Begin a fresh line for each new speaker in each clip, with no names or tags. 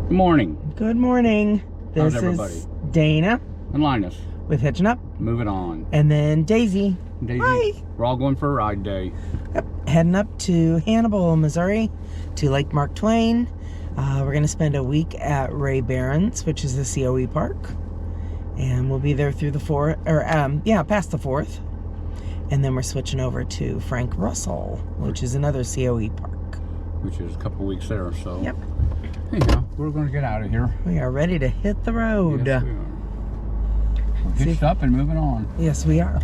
Good morning.
Good morning.
How's
This
everybody?
is Dana
And Linus.
with Hitching Up.
Moving on.
And then Daisy.
Daisy.
Hi.
We're all going for a ride day.
Yep. Heading up to Hannibal, Missouri, to Lake Mark Twain. We're going to spend a week at Behrens, which is the COE park. And we'll be there through the past the 4th. And then we're switching over to Frank Russell, which is another COE park.
Which is a couple weeks there, so.
Yep.
Anyhow, we're going to get out of here.
We are ready to hit the road.
Yes, we are. We're hitched up and moving on.
Yes, we are.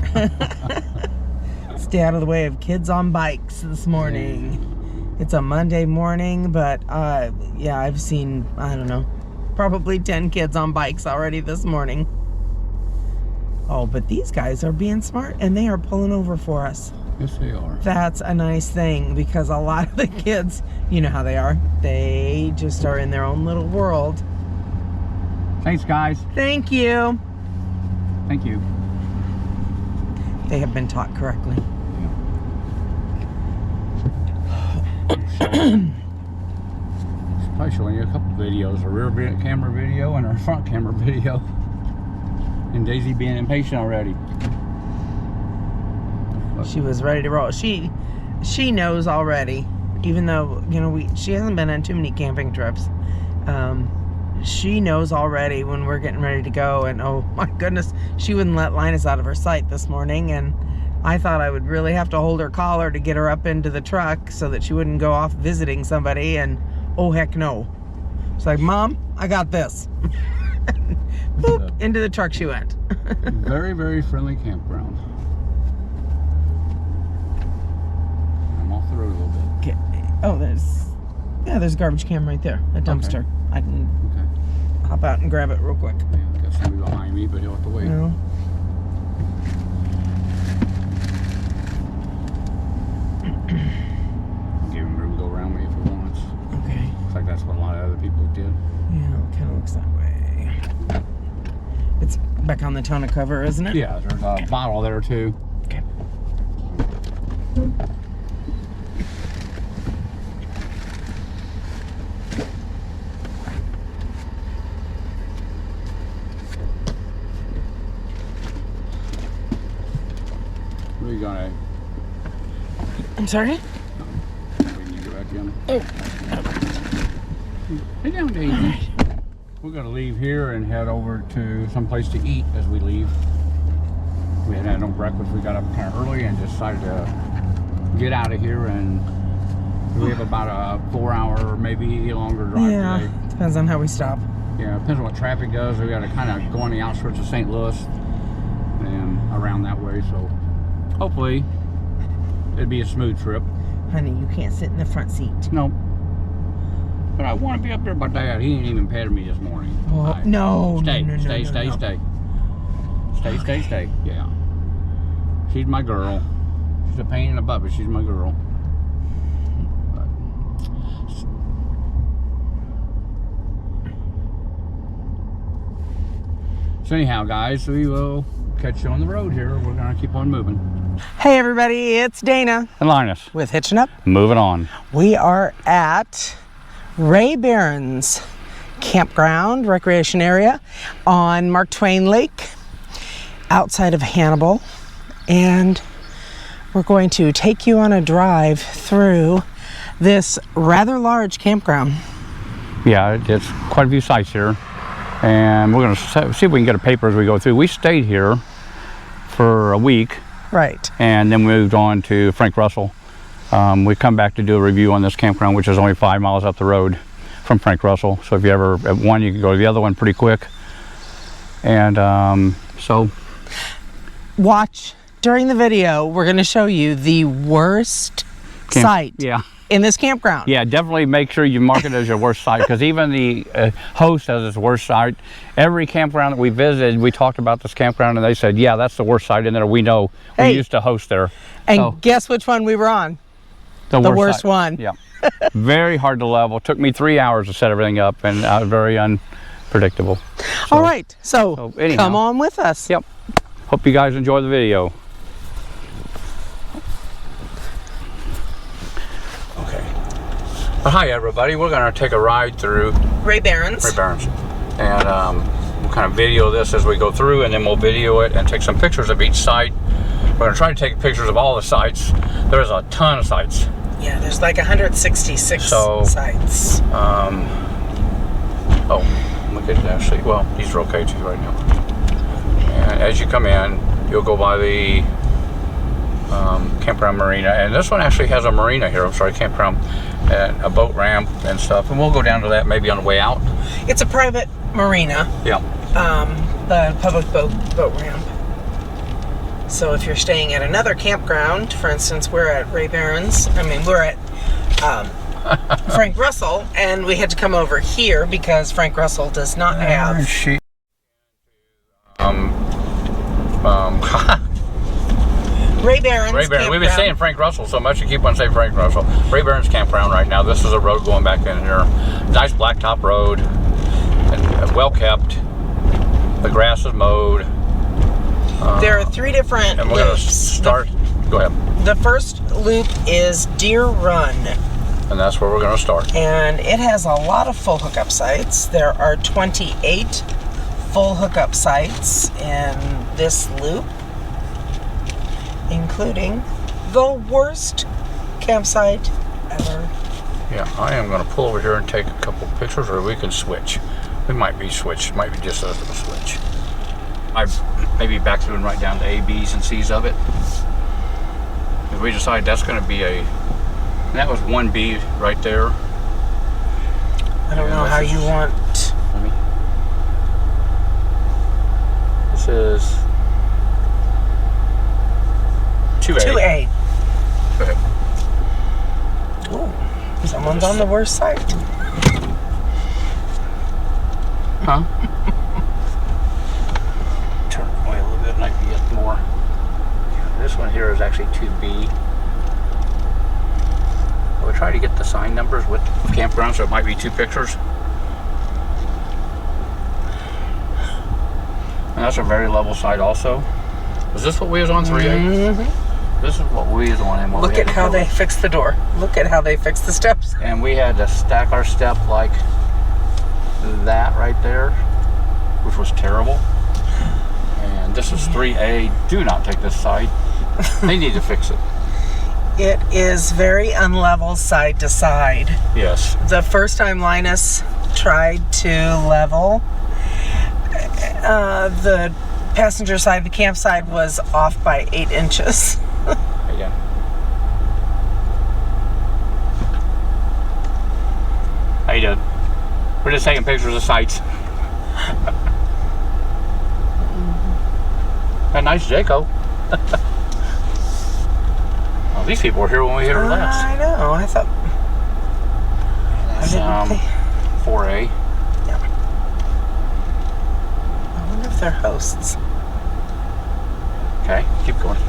Stay out of the way of kids on bikes this morning. It's a Monday morning, but yeah, I've seen, I don't know, probably 10 kids on bikes already this morning. Oh, but these guys are being smart and they are pulling over for us.
Yes, they are.
That's a nice thing because a lot of the kids, you know how they are. They just are in their own little world.
Thanks, guys.
Thank you.
Thank you.
They have been taught correctly.
Probably showing you a couple videos, a rear camera video and a front camera video. And Daisy being impatient already.
She was ready to roll. She knows already, even though, you know, she hasn't been on too many camping trips. She knows already when we're getting ready to go, and oh my goodness, she wouldn't let Linus out of her sight this morning, and I thought I would really have to hold her collar to get her up into the truck so that she wouldn't go off visiting somebody, and oh heck no. She's like, Mom, I got this. Boop, into the truck she went.
Very, very friendly campground. I'm off the road a little bit.
Okay. Oh, there's a garbage can right there, a dumpster.
Okay.
I can hop out and grab it real quick.
Yeah, I got somebody behind me, but he'll have to wait.
No.
I'll give him room to go around me if he wants.
Okay.
Looks like that's what a lot of other people did.
Yeah, it kind of looks that way. It's back on the tonneau cover, isn't it?
Yeah, there's a bottle there too.
Okay.
Where are you going?
I'm sorry?
We need to get back in.
Oh.
Hey down, Daisy.
Right.
We're going to leave here and head over to some place to eat as we leave. We hadn't had no breakfast. We got up kind of early and decided to get out of here, and we have about a 4-hour, maybe longer drive today.
Depends on how we stop.
Yeah, depends on what traffic does. We got to kind of go on the outskirts of St. Louis and around that way, so hopefully it'd be a smooth trip.
Honey, you can't sit in the front seat.
No. But I want to be up there by Dad. He ain't even petted me this morning.
Oh, no.
Stay. Yeah. She's my girl. She's a pain in the butt, but she's my girl. But. So anyhow, guys, we will catch you on the road here. We're going to keep on moving.
Hey everybody, it's Dana
And Linus.
with Hitching Up.
Moving on.
We are at Behrens Campground Recreation Area on Mark Twain Lake outside of Hannibal, and we're going to take you on a drive through this rather large campground.
Yeah, it's quite a few sites here, and we're going to see if we can get a paper as we go through. We stayed here for a week,
Right.
and then moved on to Frank Russell. We come back to do a review on this campground, which is only 5 miles up the road from Frank Russell. So if you ever at one, you can go to the other one pretty quick. And so
Watch during the video. We're going to show you the worst site in this campground.
Yeah, definitely make sure you mark it as your worst site, because even the host has its worst site. Every campground that we visited, we talked about this campground, and they said, yeah, that's the worst site in there. We know. We used to host there.
And
so,
guess which one we were on? The worst one.
Yeah. Very hard to level. Took me 3 hours to set everything up, and very unpredictable. So,
all right, so
anyhow,
come on with us.
Yep. Hope you guys enjoy the video. But hi everybody, we're going to take a ride through
Ray Behrens.
And we'll kind of video this as we go through, and then we'll video it and take some pictures of each site. We're going to try to take pictures of all the sites. There's a ton of sites.
Yeah, there's like 166 sites.
Oh, look at Ashley. Well, he's okay too right now. And as you come in, you'll go by the Campground Marina, and this one actually has a marina here. I'm sorry, Campground, and a boat ramp and stuff. And we'll go down to that maybe on the way out.
It's a private marina.
Yeah.
The public boat ramp. So if you're staying at another campground, for instance, we're at Ray Behrens. I mean, we're at Frank Russell, and we had to come over here because Frank Russell does not have. Ray Behrens.
Ray Behrens. We've been saying Frank Russell so much, you keep on saying Frank Russell. Ray Behrens Campground right now. This is a road going back in here. Nice blacktop road, and well kept. The grass is mowed.
There are 3 different
and we're going to
loops.
start. Go ahead.
The first loop is Deer Run.
And that's where we're going to start.
And it has a lot of full hookup sites. There are 28 full hookup sites in this loop, including the worst campsite ever.
Yeah, I am going to pull over here and take a couple pictures, or we can switch. We might be switched. Might be just us to switch. I maybe back through and write down the A, B's, and C's of it. If we decide that's going to be and that was 1B right there.
I don't know how you want.
This is 2A.
2A.
Go ahead.
Ooh, someone's on the worst site.
Huh? Turn away a little bit and I can get more. This one here is actually 2B. We'll try to get the sign numbers with campground, so it might be 2 pictures. And that's a very level site also. Was this what we was on 3A?
Mm-hmm.
This is what we was on. And what
Look at how they fixed the door. Look at how they fixed the steps.
And we had to stack our step like that right there, which was terrible. And this is 3A. Do not take this site. They need to fix it.
It is very unlevel side to side.
Yes.
The first time Linus tried to level, the passenger side, the campsite, was off by 8 inches.
Yeah. How you doing? We're just taking pictures of sites. A nice Jayco. Oh, these people were here when we hit her last.
I know. I thought.
That's 4A.
Yeah. I wonder if they're hosts.
Okay, keep going.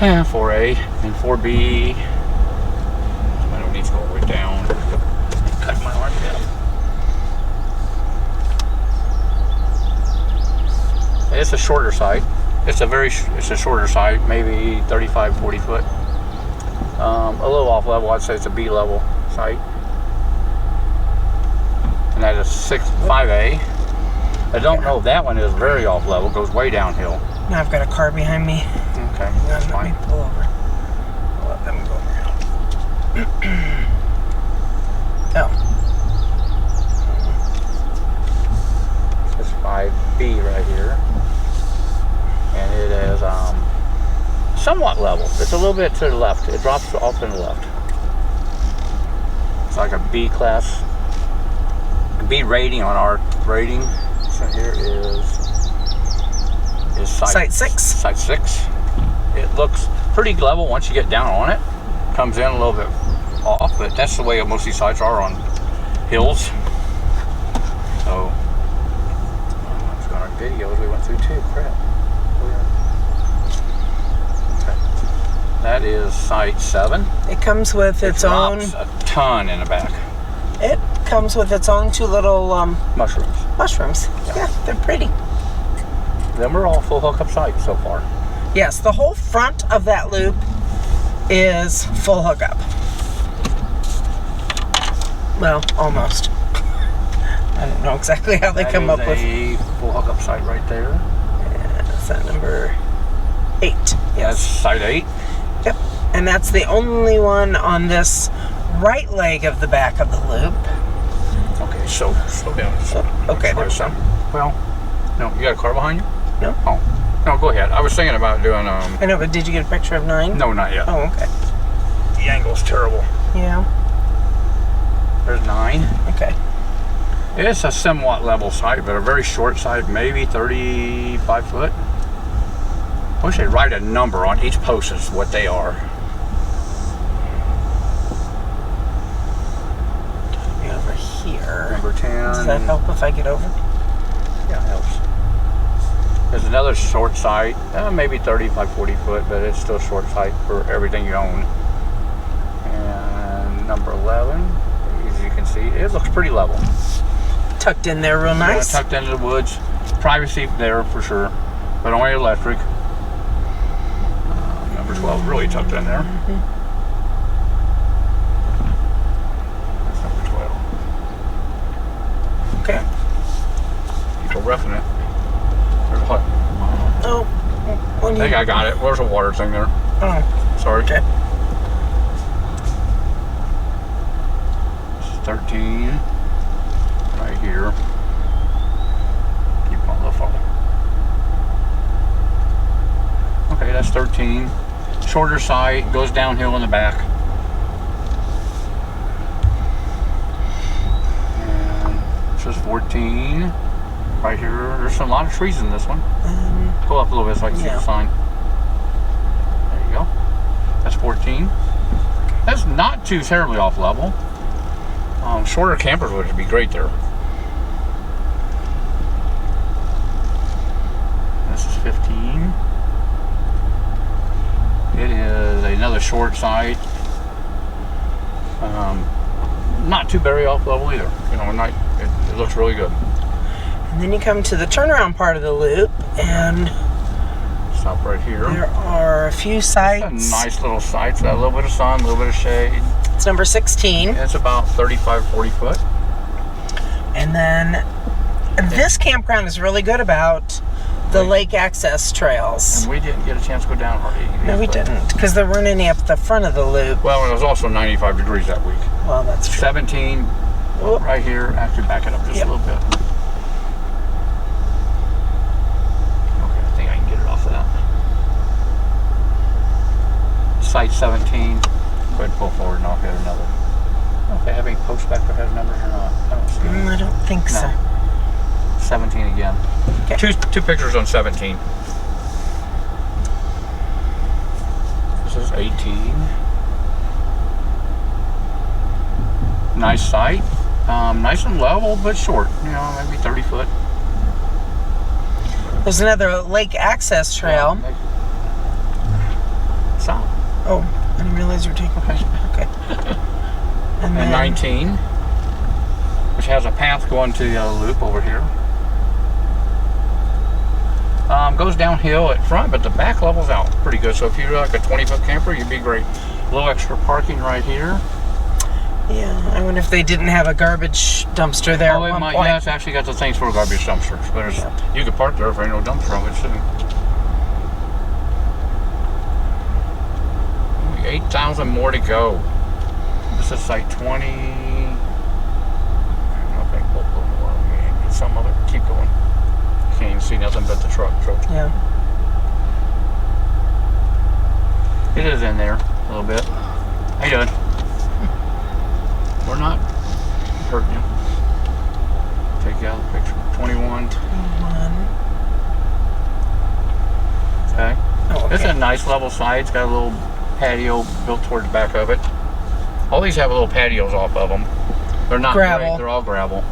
And 4A and 4B. I don't need to go all the way down. Cut my arm down. It's a shorter site. It's a shorter site, maybe 35, 40 foot. A little off level. I'd say it's a B level site. And that is 5A. I don't know if that one is very off level. Goes way downhill.
Now I've got a car behind me.
Okay,
Let
that's fine.
me pull over. I'll let them go around. Oh.
This is 5B right here. And it is somewhat level. It's a little bit to the left. It drops off to the left. It's like a B class. A B rating on our rating. So here is
Site 6.
Site 6. It looks pretty level once you get down on it. Comes in a little bit off, but that's the way most of these sites are on hills. So it's got our videos we went through too. Crap. Okay. That is site 7.
It comes with its own.
A ton in the back.
It comes with its own 2 little
Mushrooms.
Yeah, they're pretty.
Them are all full hookup sites so far.
Yes, the whole front of that loop is full hookup. Well, almost. I don't know exactly how they come up with.
a full hookup site right there.
Is that number 8?
That's
Yes.
site 8.
Yep. And that's the only one on this right leg of the back of the loop.
Okay, so slow down.
Okay.
Try some. Well, no, you got a car behind you?
No.
Oh, no, go ahead. I was thinking about doing
I know, but did you get a picture of 9?
No, not yet.
Oh, okay.
The angle's terrible.
Yeah.
There's 9.
Okay.
It's a somewhat level site, but a very short site, maybe 35 foot. I wish they'd write a number on each post as what they are.
Be over here.
Number 10.
Does that help if I get over?
Yeah, it helps. There's another short site, maybe 35, 40 foot, but it's still a short site for everything you own. And number 11, as you can see, it looks pretty level.
Tucked in there real nice.
Tucked into the woods. Privacy there for sure, but only electric. Number 12 really tucked in there. That's number 12.
Okay.
People roughing it. There's what?
Oh.
I think I got it. There's a water thing there.
Oh.
Sorry.
Okay.
This is 13. Right here. Keep on the phone. Okay, that's 13. Shorter site, goes downhill in the back. And this is 14. Right here, there's a lot of trees in this one. Pull up a little bit so I can see the sign. There you go. That's 14. That's not too terribly off level. Shorter campers would be great there. This is 15. It is another short site. Not too very off level either. You know, it looks really good.
And then you come to the turnaround part of the loop, and
Stop right here.
there are a few sites.
It's a nice little site. It's got a little bit of sun, a little bit of shade.
It's number 16.
It's about 35, 40 foot.
And then this campground is really good about the lake access trails.
And we didn't get a chance to go down hardly.
No, we didn't, because there weren't any up the front of the loop.
Well, it was also 95 degrees that week.
Well, that's true.
17
Whoop.
right here. Actually, back it up just a little bit. Okay, I think I can get it off that. Site 17. Go ahead and pull forward and I'll hit another. Okay, have any posts back there has numbers or not? I don't see them.
I don't think so.
17 again.
Okay.
Two pictures on 17. This is 18. Nice site. Nice and level, but short. You know, maybe 30 foot.
There's another lake access trail.
Stop.
Oh, I didn't realize you were taking a picture. Okay.
And 19, which has a path going to the loop over here. Goes downhill at front, but the back level's out pretty good. So if you're like a 20-foot camper, you'd be great. A little extra parking right here.
Yeah, I wonder if they didn't have a garbage dumpster there
Oh,
at
it
one
might.
point.
Yeah, it's actually got the things for garbage dumpsters. But you could park there if there ain't no dumpster on it soon. 8,000 more to go. This is site 20. I don't think we'll go more. Get some of it. Keep going. Can't even see nothing but the truck.
Yeah.
It is in there a little bit. How you doing? We're not hurting you. Take you out of the picture. 21.
21.
Okay.
Oh, okay.
It's a nice level site. It's got a little patio built towards the back of it. All these have little patios off of them. They're not
gravel.
great. They're all gravel.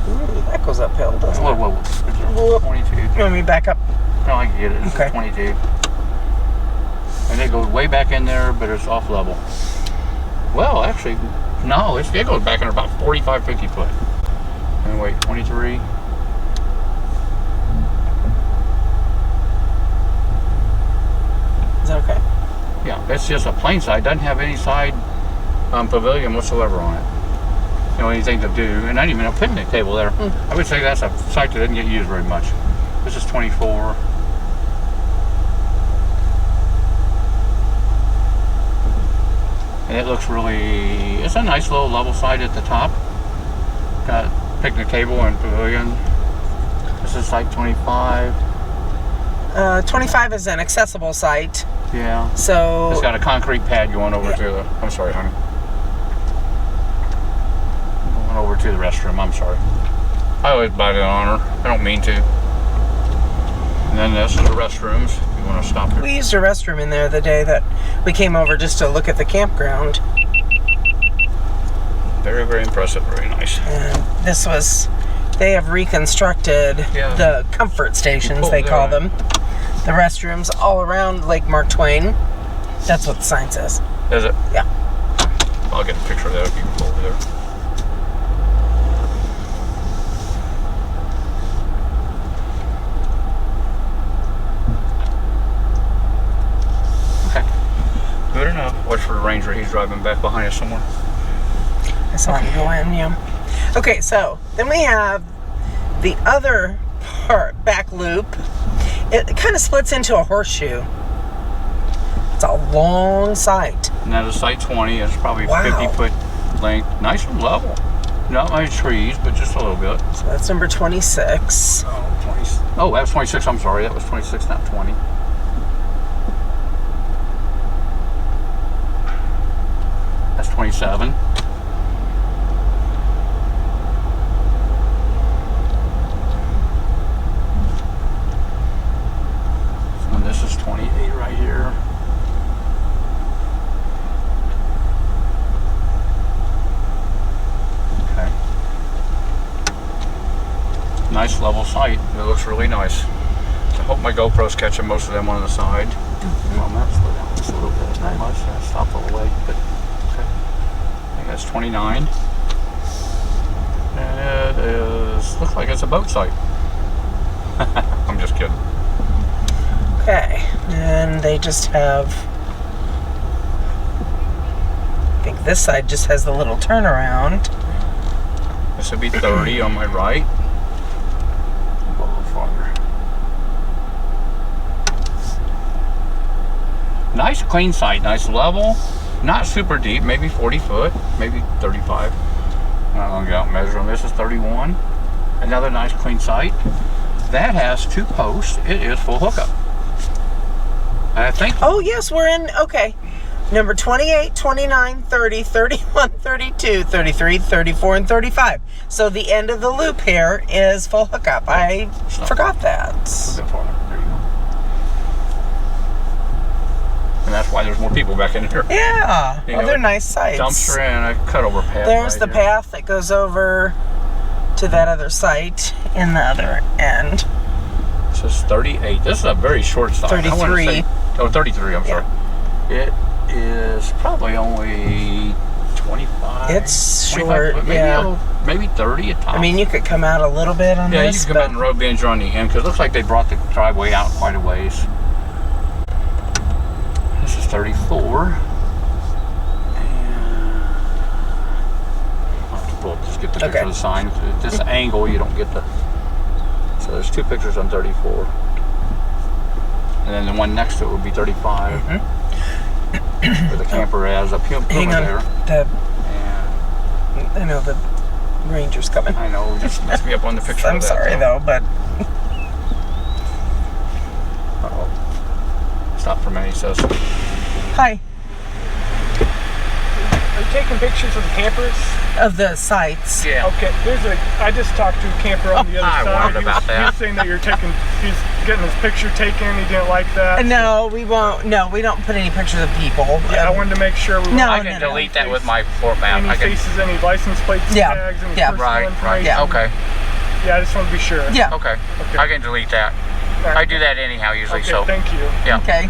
Ooh, that goes uphill, doesn't it?
Whoa.
Whoop.
22.
You want me to back up?
No, I can get it. This
Okay.
is 22. And it goes way back in there, but it's off level. Well, actually, no, it goes back in about 45, 50 foot. And wait, 23.
Is that okay?
Yeah, it's just a plain side. Doesn't have any side pavilion whatsoever on it. You know, anything to do, and not even a picnic table there. I would say that's a site that doesn't get used very much. This is 24. And it looks really, it's a nice little level site at the top. Got picnic table and pavilion. This is site 25.
25 is an accessible site.
Yeah.
So
it's got a concrete pad going over to the, I'm sorry, honey. Going over to the restroom, I'm sorry. I always bite it on her. I don't mean to. And then this is the restrooms. If you want to stop here.
We used a restroom in there the day that we came over just to look at the campground.
Very, very impressive. Very nice.
And this was, they have reconstructed the comfort stations, they call them. The restrooms all around Lake Mark Twain. That's what the sign says.
Is it?
Yeah.
I'll get a picture of that if you can pull over there. Okay. Good enough. Watch for the ranger. He's driving back behind us somewhere.
I saw him go in, yeah. Okay, so then we have the other part, back loop. It kind of splits into a horseshoe. It's a long site.
And that is site 20. It's probably 50-foot length. Nice and level. Not many trees, but just a little bit.
So that's number 26.
Oh, 20. Oh, that was 26. I'm sorry. That was 26, not 20. That's 27. This is 28 right here. Okay. Nice level site. It looks really nice. I hope my GoPro's catching most of them on the side. Well, let's slow down just a little bit. Not much. Stop all the way. But okay. I think that's 29. It is. Looks like it's a boat site. I'm just kidding.
Okay, and they just have, I think this side just has the little turnaround.
This would be 30 on my right. Go a little farther. Nice clean site, nice level. Not super deep, maybe 40 foot, maybe 35. I'm not gonna go out and measure them. This is 31. Another nice clean site. That has 2 posts. It is full hookup. I think.
Oh, yes, we're in, okay. Number 28, 29, 30, 31, 32, 33, 34, and 35. So the end of the loop here is full hookup. I forgot that.
A bit farther. There you go. And that's why there's more people back in here.
Yeah. Oh, they're nice sites.
Dumpster and a cutover path.
There's the path that goes over to that other site in the other end.
This is 38. This is a very short site.
33.
Oh, 33, I'm sorry. It is probably only 25.
It's
25
short,
foot, maybe maybe 30 at times.
I mean, you could come out a little bit on this.
Yeah, you can come out in the road bench or on the end, because it looks like they brought the driveway out quite a ways. This is 34. And I'll have to pull up, just get the picture of the sign. At this angle, you don't get the... So there's 2 pictures on 34. And then the one next to it would be 35. Where the camper has a Puma there.
I know the ranger's coming.
I know, just messed me up on the picture.
I'm sorry though, but.
Uh-oh. Stop for a minute, he says.
Hi.
Are you taking pictures of the campers?
Of the sites.
Yeah.
Okay, I just talked to a camper on the other
I
side.
wondered about that.
He was saying that he's getting his picture taken, he didn't like that.
No, we won't. No, we don't put any pictures of people.
Yeah, I wanted to make sure we
No,
I can delete that with my floor map.
Any faces, any license plates, tags, any personal
Right,
information.
okay.
Yeah, I just want to be sure.
Yeah.
Okay. I can delete that.
Right.
I do that anyhow usually,
Okay,
so.
thank you.
Yeah.
Okay.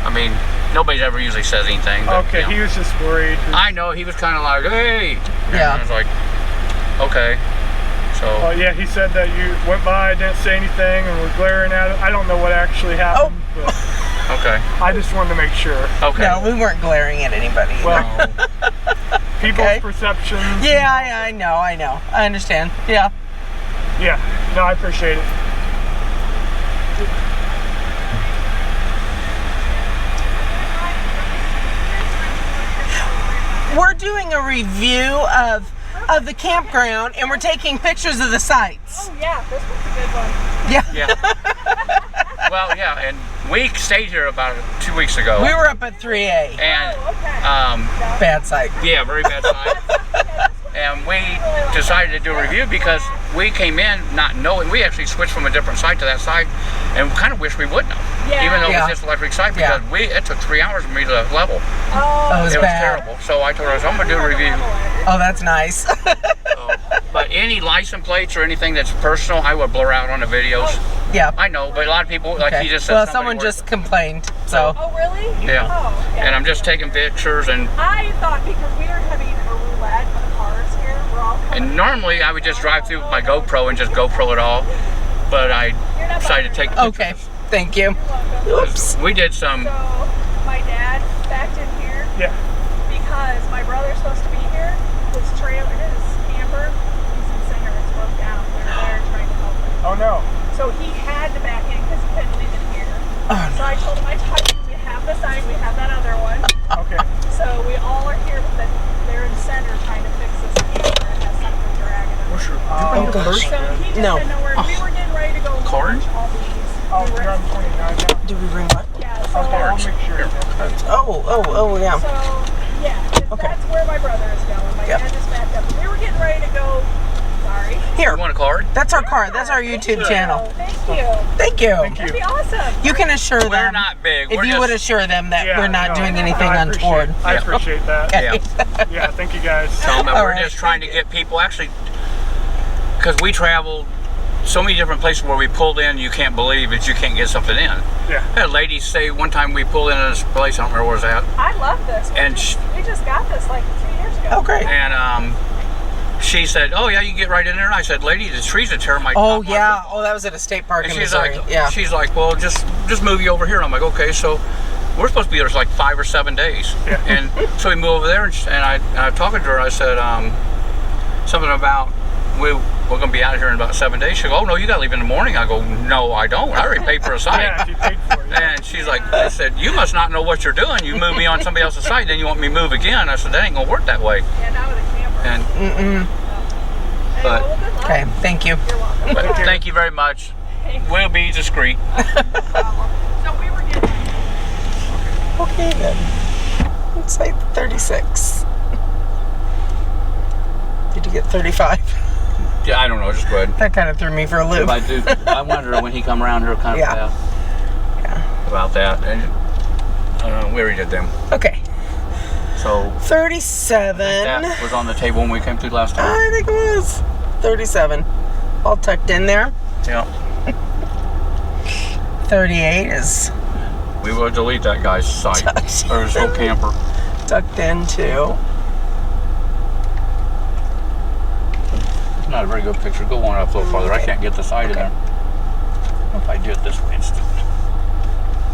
I mean, nobody ever usually says anything. But,
Okay, he was just worried.
I know, he was kind of like, hey.
Yeah.
And I was like, okay. So.
Yeah, he said that you went by, didn't say anything, and were glaring at it. I don't know what actually happened. But
Okay.
I just wanted to make sure.
Okay.
No, we weren't glaring at anybody.
Well,
No.
people's
Okay.
perceptions.
Yeah, I know. I understand. Yeah.
Yeah. No, I appreciate it.
We're doing a review of the campground, and we're taking pictures of the sites.
Oh yeah, this one's a good one.
Yeah.
Yeah. Well, yeah, and we stayed here about 2 weeks ago.
We were up at 3A.
And
Oh, okay.
Bad site.
yeah, very bad side. And we decided to do a review because we came in not knowing. We actually switched from a different site to that site, and kind of wish we wouldn't have.
Yeah.
Even though
Yeah.
it was just electric site,
Yeah.
because it took 3 hours for me to level.
Oh,
It was
It was
bad.
terrible. So I told her, I'm gonna do a review.
Oh, that's nice.
So, but any license plates or anything that's personal, I would blur out on the videos.
Yeah.
I know, but a lot of people, like
Okay.
he just said,
Well,
somebody
someone
worked-
just complained. So.
Oh, really?
Yeah.
Oh, yeah.
And I'm just taking pictures, and
I thought because we were having a roulette for the cars here, we're all coming.
normally I would just drive through with my GoPro and just GoPro it all, but I decided to take pictures.
Okay. Thank you.
Welcome.
Oops.
We did some.
So my dad backed in here
Yeah.
because my brother's supposed to be here. His trailer, his camper, he's in Singer, it's broke down. We were there trying to help him.
Oh no.
So he had to back in because he couldn't leave it here.
Oh,
So I told him, I told you, we have the sign, we have that other one.
Okay.
So we all are here, but they're in center trying to fix this camper and has something dragging them.
Oh, gosh.
So he just
No.
didn't know where, we were getting ready to go
Card?
launch all these.
Oh,
We were-
you're on 29 now.
Do we bring what?
Yeah, so,
Okay, I'll make sure.
Oh, yeah.
so yeah, 'cause
Okay.
that's where my brother is going. My
Yep.
dad just backed up. We were getting ready to go, sorry.
Here.
You want a card?
That's our card. That's our YouTube channel.
Thank you.
Thank you.
Thank
That'd
you.
be awesome.
You can assure them.
We're not big.
If
We're
you
just,
would assure them that
Yeah,
we're not
no,
doing
no,
anything
I
untoward.
appreciate- I appreciate that.
Yeah.
Yeah, thank you guys.
Tell them that
All
we're
right.
just trying to get people actually, because we traveled so many different places where we pulled in, you can't believe that you can't get something in.
Yeah.
I had a lady say one time we pulled in this place, I don't remember where it was at,
I love this.
And
we just got this like 2 years ago.
Oh, great.
and she said, "Oh yeah, you can get right in there." And I said, "Lady, the trees are tearing my."
Oh,
top my
yeah.
roof off."
Oh, that was at a state park
And
in
she's
Missouri.
like,
Yeah.
she's like, "Well, just move you over here." And I'm like, "Okay." So we're supposed to be there for like 5 or 7 days,
Yeah.
and so we moved over there, and I talking to her. I said something about we're going to be out of here in about 7 days. She goes, "Oh no, you got to leave in the morning." I go, "No, I don't. I already paid for a site."
Yeah, if you paid for it.
And she's like, I said, "You must not know what you're doing. You move me on somebody else's site, then you want me to move again." I said, "That ain't gonna work that way."
Yeah, now with a camper.
And
Mm-mm.
Hey,
but-
well, good luck.
Okay, thank you.
You're welcome.
but thank you very much. We'll be discreet.
So we were getting.
Okay, then. It's like 36. Did you get 35?
Yeah, I don't know. Just go ahead.
That kind of threw me for a loop.
If I do, I wonder when he come around here, kind of
Yeah. Yeah.
about that. And we already did them.
Okay.
So
37.
that was on the table when we came through last time.
I think it was 37. All tucked in there.
Yeah.
38 is
We will delete that guy's site or his whole camper.
tucked in too.
It's not a very good picture. Go one up a little farther. I can't get the side in there. If I do it this way instead.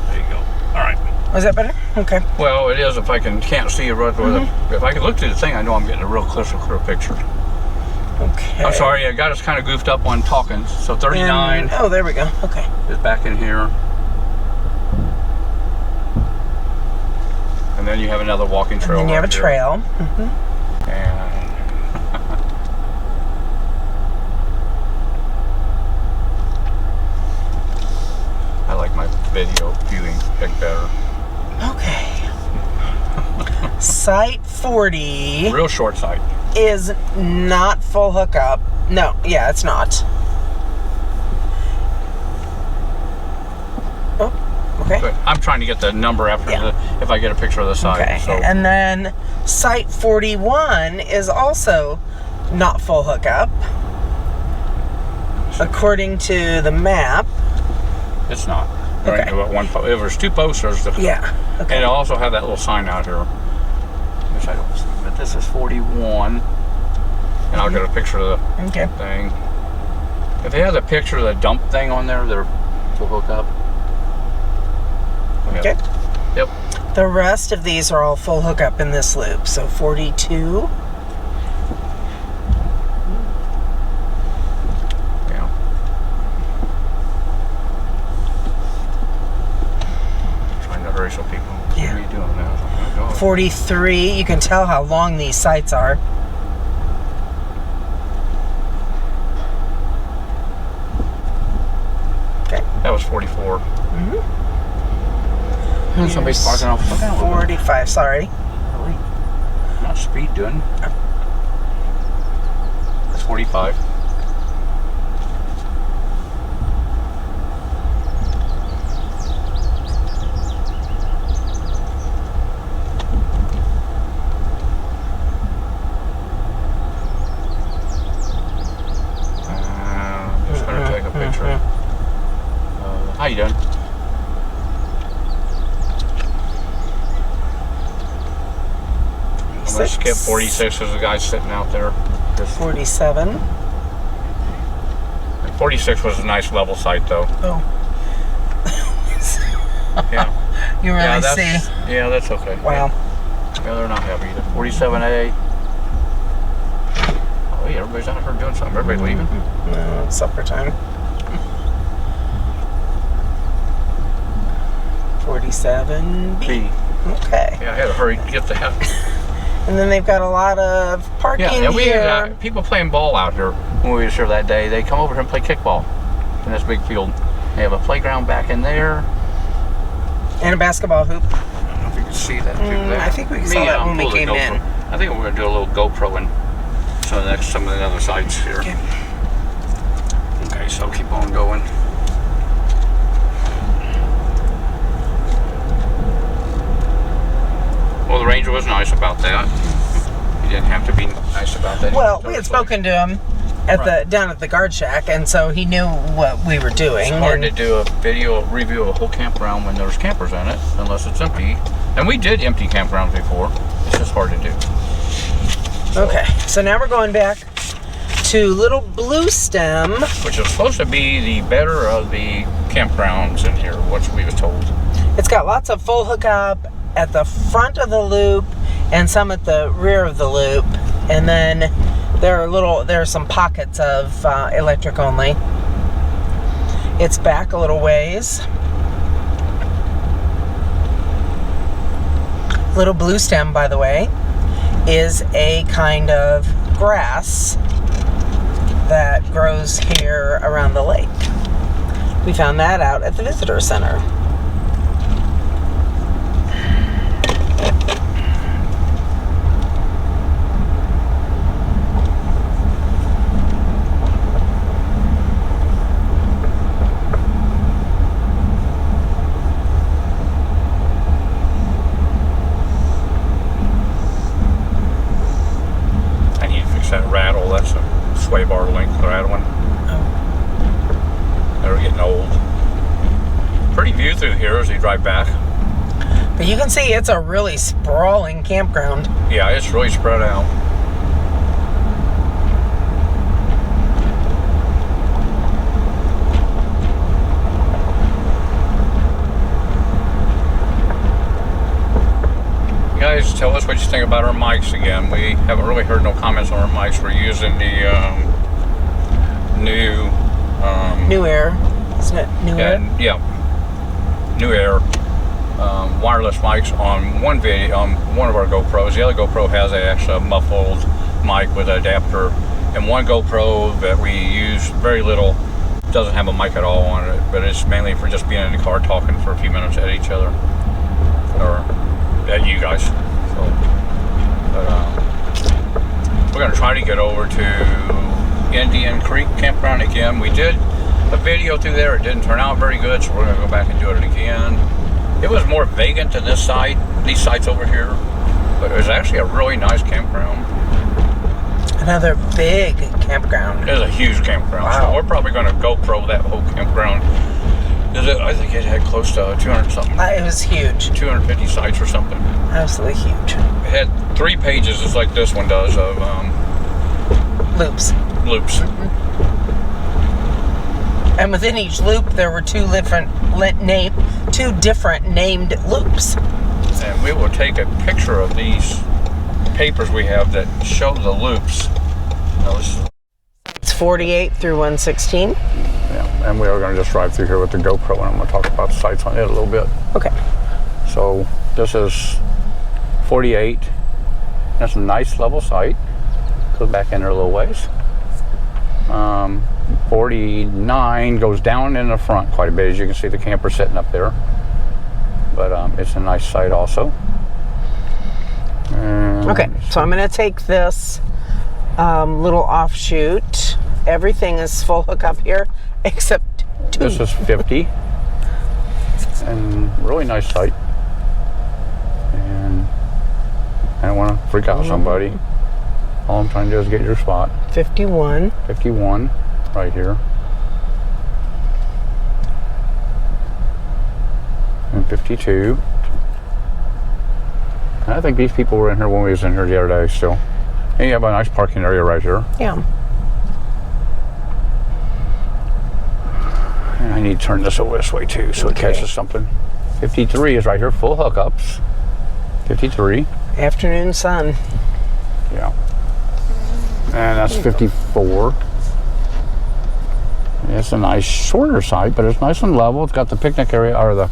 There you go. All right.
Was that better? Okay.
Well, it is if I can't see it right with If I can look through the thing, I know I'm getting a real clear picture.
Okay.
I'm sorry, I got us kind of goofed up on talking. So 39
And- oh, there we go. Okay.
is back in here. And then you have another walking trail.
And then you have a
right here.
trail. Mm-hmm.
And I like my video viewing pick better.
Okay. Site 40
Real short sight.
is not full hookup. No, yeah, it's not. Oh, okay.
But I'm trying to get the number after
Yeah.
if I get a picture of the site.
Okay.
So
And then site 41 is also not full hookup. According to the map.
it's not.
Okay.
Right, about one if there's two posters.
Yeah.
And
Okay.
it'll also have that little sign out here. Which I don't see. But this is 41. And I'll get a picture of the
Okay.
thing. If they have a picture of the dump thing on there, they're full hook up. ahead.
Okay.
Yep.
The rest of these are all full hookup in this loop. So 42.
Yeah. Trying to hurry so people. What are you doing now? Oh, God.
43. You can tell how long these sites are. Okay.
That was 44.
Mm-hmm.
Somebody's parking off.
45. Sorry.
Hurry. I'm not speed doing. That's 45. Just gonna take a picture. How you doing? I'm gonna skip 46 as the guy's sitting out there.
47.
And 46 was a nice level site though.
Oh.
Yeah.
You really
Yeah,
see.
Yeah, that's okay.
Wow.
Yeah, they're not happy either. 47A. Oh, hey, everybody's out here doing something. Everybody leaving?
No, it's supper time. 47B.
B.
Okay.
Yeah, I had to hurry to get that.
And then they've got a lot of parking
Yeah, and we
here.
had people playing ball out here when we were here that day. They come over here and play kickball in this big field. They have a playground back in there.
And a basketball hoop.
I don't know if you can see that.
I think we saw that when we came in.
I think we're going to do a little GoPro in some of the other sites here.
Okay.
Okay, so keep on going. Well, the ranger was nice about that. He didn't have to be nice about that.
Well, we had spoken to him at down at the guard shack, and so he knew what we were doing.
It's hard to do a review of a whole campground when there's campers in it, unless it's empty. And we did empty campgrounds before. It's just hard to do.
Okay, so now we're going back to Little Blue Stem,
which is supposed to be the better of the campgrounds in here, what we were told.
It's got lots of full hookup at the front of the loop and some at the rear of the loop, and then there are some pockets of electric only. It's back a little ways. Little Blue Stem, by the way, is a kind of grass that grows here around the lake. We found that out at the visitor center.
That rattle, that's a sway bar link for that one. They're getting old. Pretty view through here as you drive back.
But you can see it's a really sprawling campground.
Yeah, it's really spread out. Guys, tell us what you think about our mics again. We haven't really heard no comments on our mics. We're using the
New Air. Isn't it New Air?
Yeah. New Air wireless mics on one video, on one of our GoPros. The other GoPro has a actual muffled mic with an adapter. And one GoPro that we use very little doesn't have a mic at all on it, but it's mainly for just being in the car talking for a few minutes at each other. Or at you guys. So, but we're gonna try to get over to Indian Creek Campground again. We did a video through there. It didn't turn out very good, so we're gonna go back and do it again. It was more vacant than this site, these sites over here, but it was actually a really nice campground.
Another big campground.
It was a huge campground.
Wow.
So we're probably gonna GoPro that whole campground. I think it had close to 200 something.
It was huge.
250 sites or something.
Absolutely huge.
It had 3 pages, just like this one does, of
loops.
loops.
And within each loop, there were two different named loops.
And we will take a picture of these papers we have that show the loops. Now,
It's 48 through 116.
yeah, and we are going to just drive through here with the GoPro, and I'm going to talk about the sights on it a little bit.
Okay.
So this is 48. That's a nice level sight. Goes back in there a little ways. 49 goes down in the front quite a bit. As you can see, the camper sitting up there. But it's a nice sight also.
Okay, so I'm going to take this little offshoot. Everything is full hookup here except 2.
This is 50. And really nice sight. And I don't want to freak out somebody. All I'm trying to do is get your spot.
51.
51 right here. And 52. And I think these people were in here when we was in here the other day still. And you have a nice parking area right here.
Yeah.
And I need to turn this over this way too so it catches something. 53 is right here, full hookups. 53.
Afternoon sun.
Yeah. And that's 54. It's a nice shorter site, but it's nice and level. It's got the picnic area, or the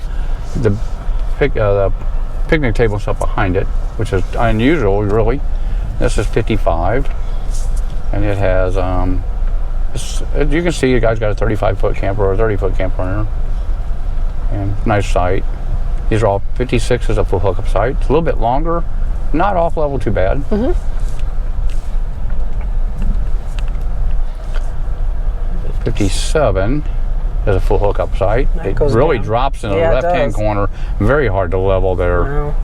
picnic table stuff behind it, which is unusual, really. This is 55, and it has, you can see, the guy's got a 35-foot camper or a 30-foot camper in there. And nice site. These are all 56 is a full hookup site. It's a little bit longer, not off level too bad.
Mm-hmm.
57 is a full hookup site. It really
down.
drops in the
Yeah,
left-hand corner. Very hard to level there.
Wow.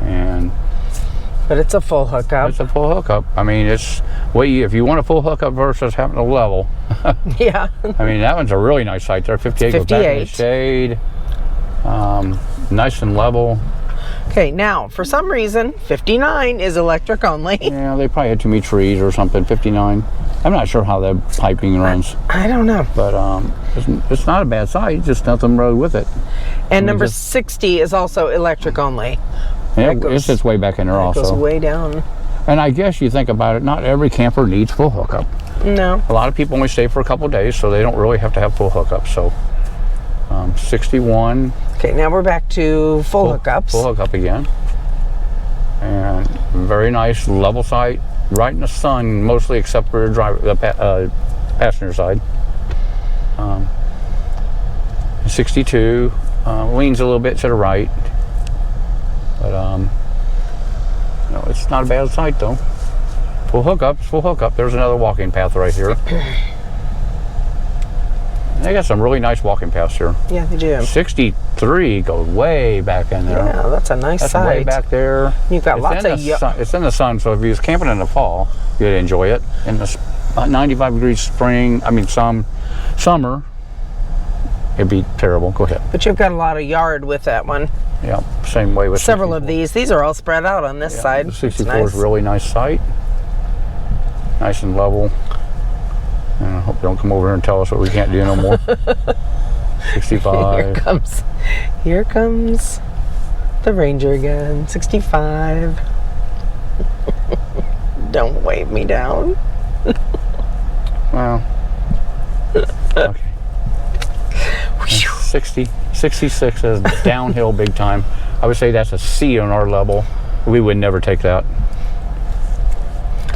And
But it's a full hookup.
it's a full hookup. I mean, it's if you want a full hookup versus having to level.
Yeah.
I mean, that one's a really nice site there. 58 goes back in the
58.
shade. Nice and level.
Okay, now, for some reason, 59 is electric only.
Yeah, they probably had too many trees or something. 59. I'm not sure how the piping runs,
I don't know.
but it's not a bad site. Just nothing wrong with it.
And number 60 is also electric only.
Yeah,
That
it sits way back in there
It
also.
goes way down.
And I guess you think about it, not every camper needs full hookup.
No.
A lot of people only stay for a couple of days, so they don't really have to have full hookup. So 61.
Okay, now we're back to full hookups.
Full hookup again. And very nice level site, right in the sun, mostly except for the passenger side. 62 leans a little bit to the right, but no, it's not a bad site though. Full hookup. There's another walking path right here. They got some really nice walking paths here.
Yeah, they do.
63 goes way back in there.
Yeah, that's a nice
That's
site.
way back there.
You've got lots of
it's in the sun, so if you was camping in the fall, you'd enjoy it. In the 95 degrees spring, summer, it'd be terrible. Go ahead.
But you've got a lot of yard with that one.
Yeah, same way with
Several
64.
of these. These are all spread out on this side.
The 64
It's
is a really nice site. Nice and level. And I hope you don't come over here and tell us what we can't do no more. 65.
Here comes the Ranger again. 65. Don't wave me down.
Well, okay. 66 is downhill big time. I would say that's a C on our level. We would never take that.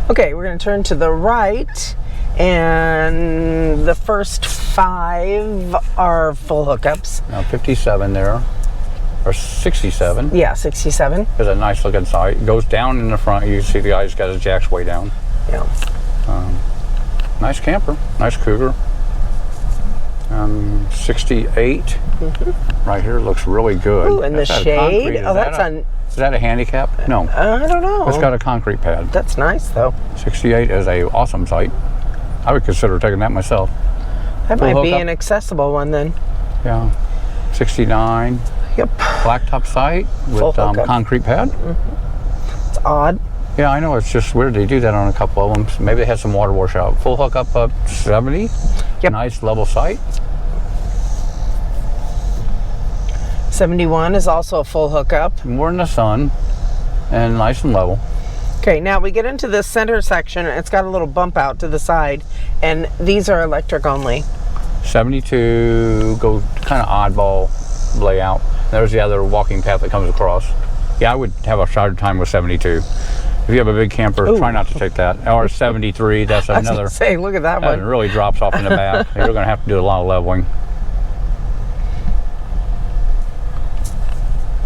Okay, we're going to turn to the right, and the first 5 are full hookups.
Now 57 there, or 67.
Yeah, 67.
There's a nice looking site. It goes down in the front. You can see the guy's got his jacks way down.
Yeah.
Nice camper, nice Cougar. 68 right here looks really good.
Ooh, and the shade. Oh, that's
is that a handicap? No.
I don't know.
It's got a concrete pad.
That's nice, though.
68 is a awesome site. I would consider taking that myself.
That
Full
might be
hookup.
an accessible one then.
Yeah. 69.
Yep.
Blacktop site with
Full hookup.
concrete pad.
It's odd.
Yeah, I know, it's just weird. They do that on a couple of them. So maybe they had some water washout. Full hookup up 70.
Yep.
Nice level site.
71 is also a full hookup.
More in the sun and nice and level.
Okay, now we get into this center section. It's got a little bump out to the side, and these are electric only.
72, go kind of oddball layout. There's the other walking path that comes across. Yeah, I would have a harder time with 72. If you have a big camper,
Ooh.
try not to take that. Or 73, that's
I was
another.
gonna say, look at that
That
one.
really drops off in the back. You're going to have to do a lot of leveling.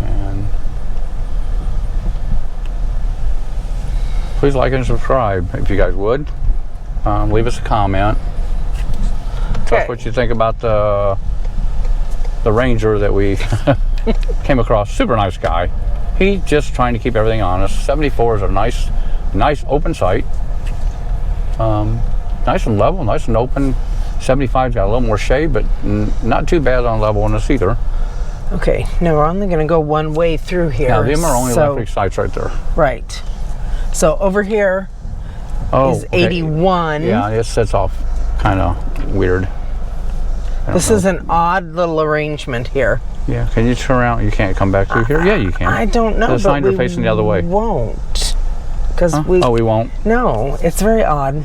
And please like and subscribe if you guys would. Leave us a comment. Tell us what you think about the Ranger that we came across. Super nice guy. He's just trying to keep everything honest. 74 is a nice open site. Nice and level, nice and open. 75's got a little more shade, but not too bad on levelness either.
Okay, now we're only going to go one way through here.
Now, them are only electric sites right there.
Right. So over here is
okay.
81.
Yeah, it sets off kind of weird.
This is an odd little arrangement here.
Yeah, can you turn around? You can't come back through here? Yeah, you can.
I don't know,
The
but
signs
we
are facing the other way.
won't. Because we...
Oh, we won't?
No, it's very odd.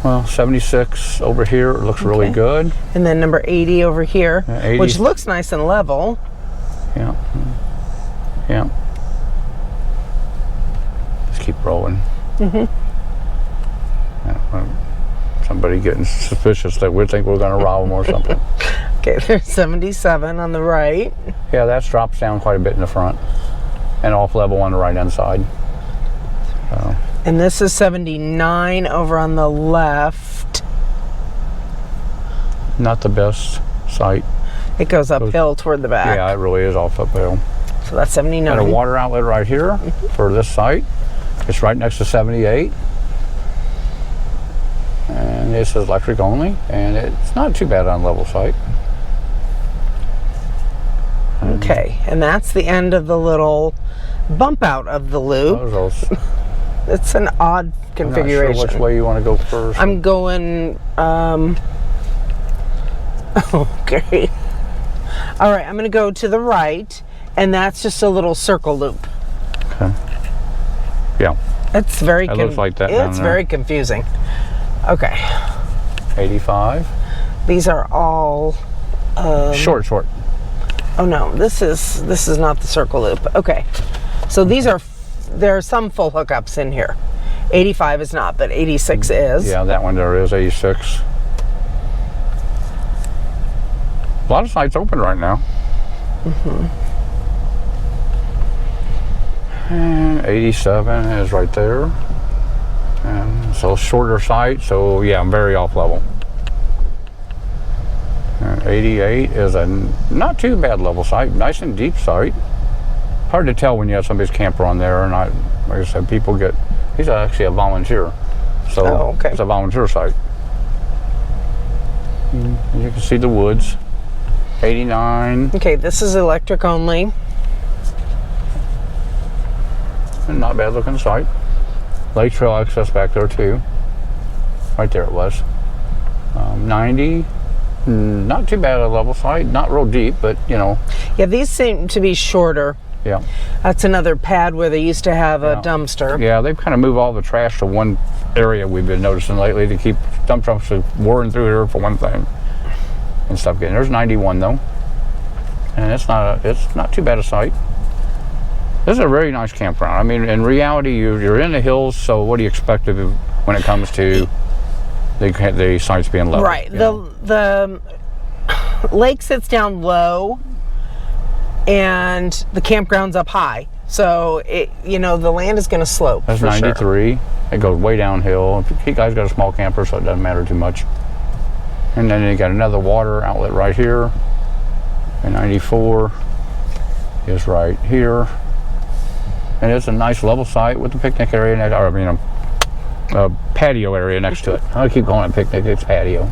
Well, 76 over here looks really good.
And then number 80 over here,
80.
which looks nice and level.
Yeah. Yeah. Just keep rolling. Yeah, well, somebody getting suspicious that we think we're going to rob them or something.
Okay, there's 77 on the right.
Yeah, that drops down quite a bit in the front and off level on the right hand side. So,
And this is 79 over on the left.
not the best site.
It goes uphill toward the back.
Yeah, it really is off uphill.
So that's 79.
Got a water outlet right here for this site. It's right next to 78. And this is electric only, and it's not too bad on level site.
Okay, and that's the end of the little bump out of the loop.
Those
It's an odd configuration.
I'm not sure which way you want to go first.
I'm going, okay. All right, I'm going to go to the right, and that's just a little circle loop.
Okay. Yeah.
It's very
It looks like that down
It's
there.
very confusing. Okay.
85.
These are all
Short.
oh no, this is not the circle loop. Okay. So there are some full hookups in here. 85 is not, but 86 is.
Yeah, that one there is 86. A lot of sites open right now. And 87 is right there. And so shorter site, so yeah, I'm very off level. And 88 is a not too bad level site, nice and deep site. Hard to tell when you have somebody's camper on there, and like I said, he's actually a volunteer. So
Oh, okay.
it's a volunteer site. And you can see the woods. 89,
Okay, this is electric only.
not bad looking site. Lake Trail access back there too. Right there it was. 90, not too bad a level site, not real deep, but you know.
Yeah, these seem to be shorter.
Yeah.
That's another pad where they used to have a
Yeah.
dumpster.
Yeah, they've kind of moved all the trash to one area we've been noticing lately to keep dump trucks from whirring through here for one thing and stuff getting. There's 91 though. And it's not too bad a site. This is a very nice campground. I mean, in reality, you're in the hills, so what do you expect when it comes to the sites being level?
Right.
you know?
The lake sits down low, and the campground's up high. So the land is going to slope.
That's
for
93.
Sure.
It goes way downhill. You guys got a small camper, so it doesn't matter too much. And then you got another water outlet right here. And 94 is right here. And it's a nice level site with the picnic area, a patio area next to it. I keep calling it picnic, it's patio.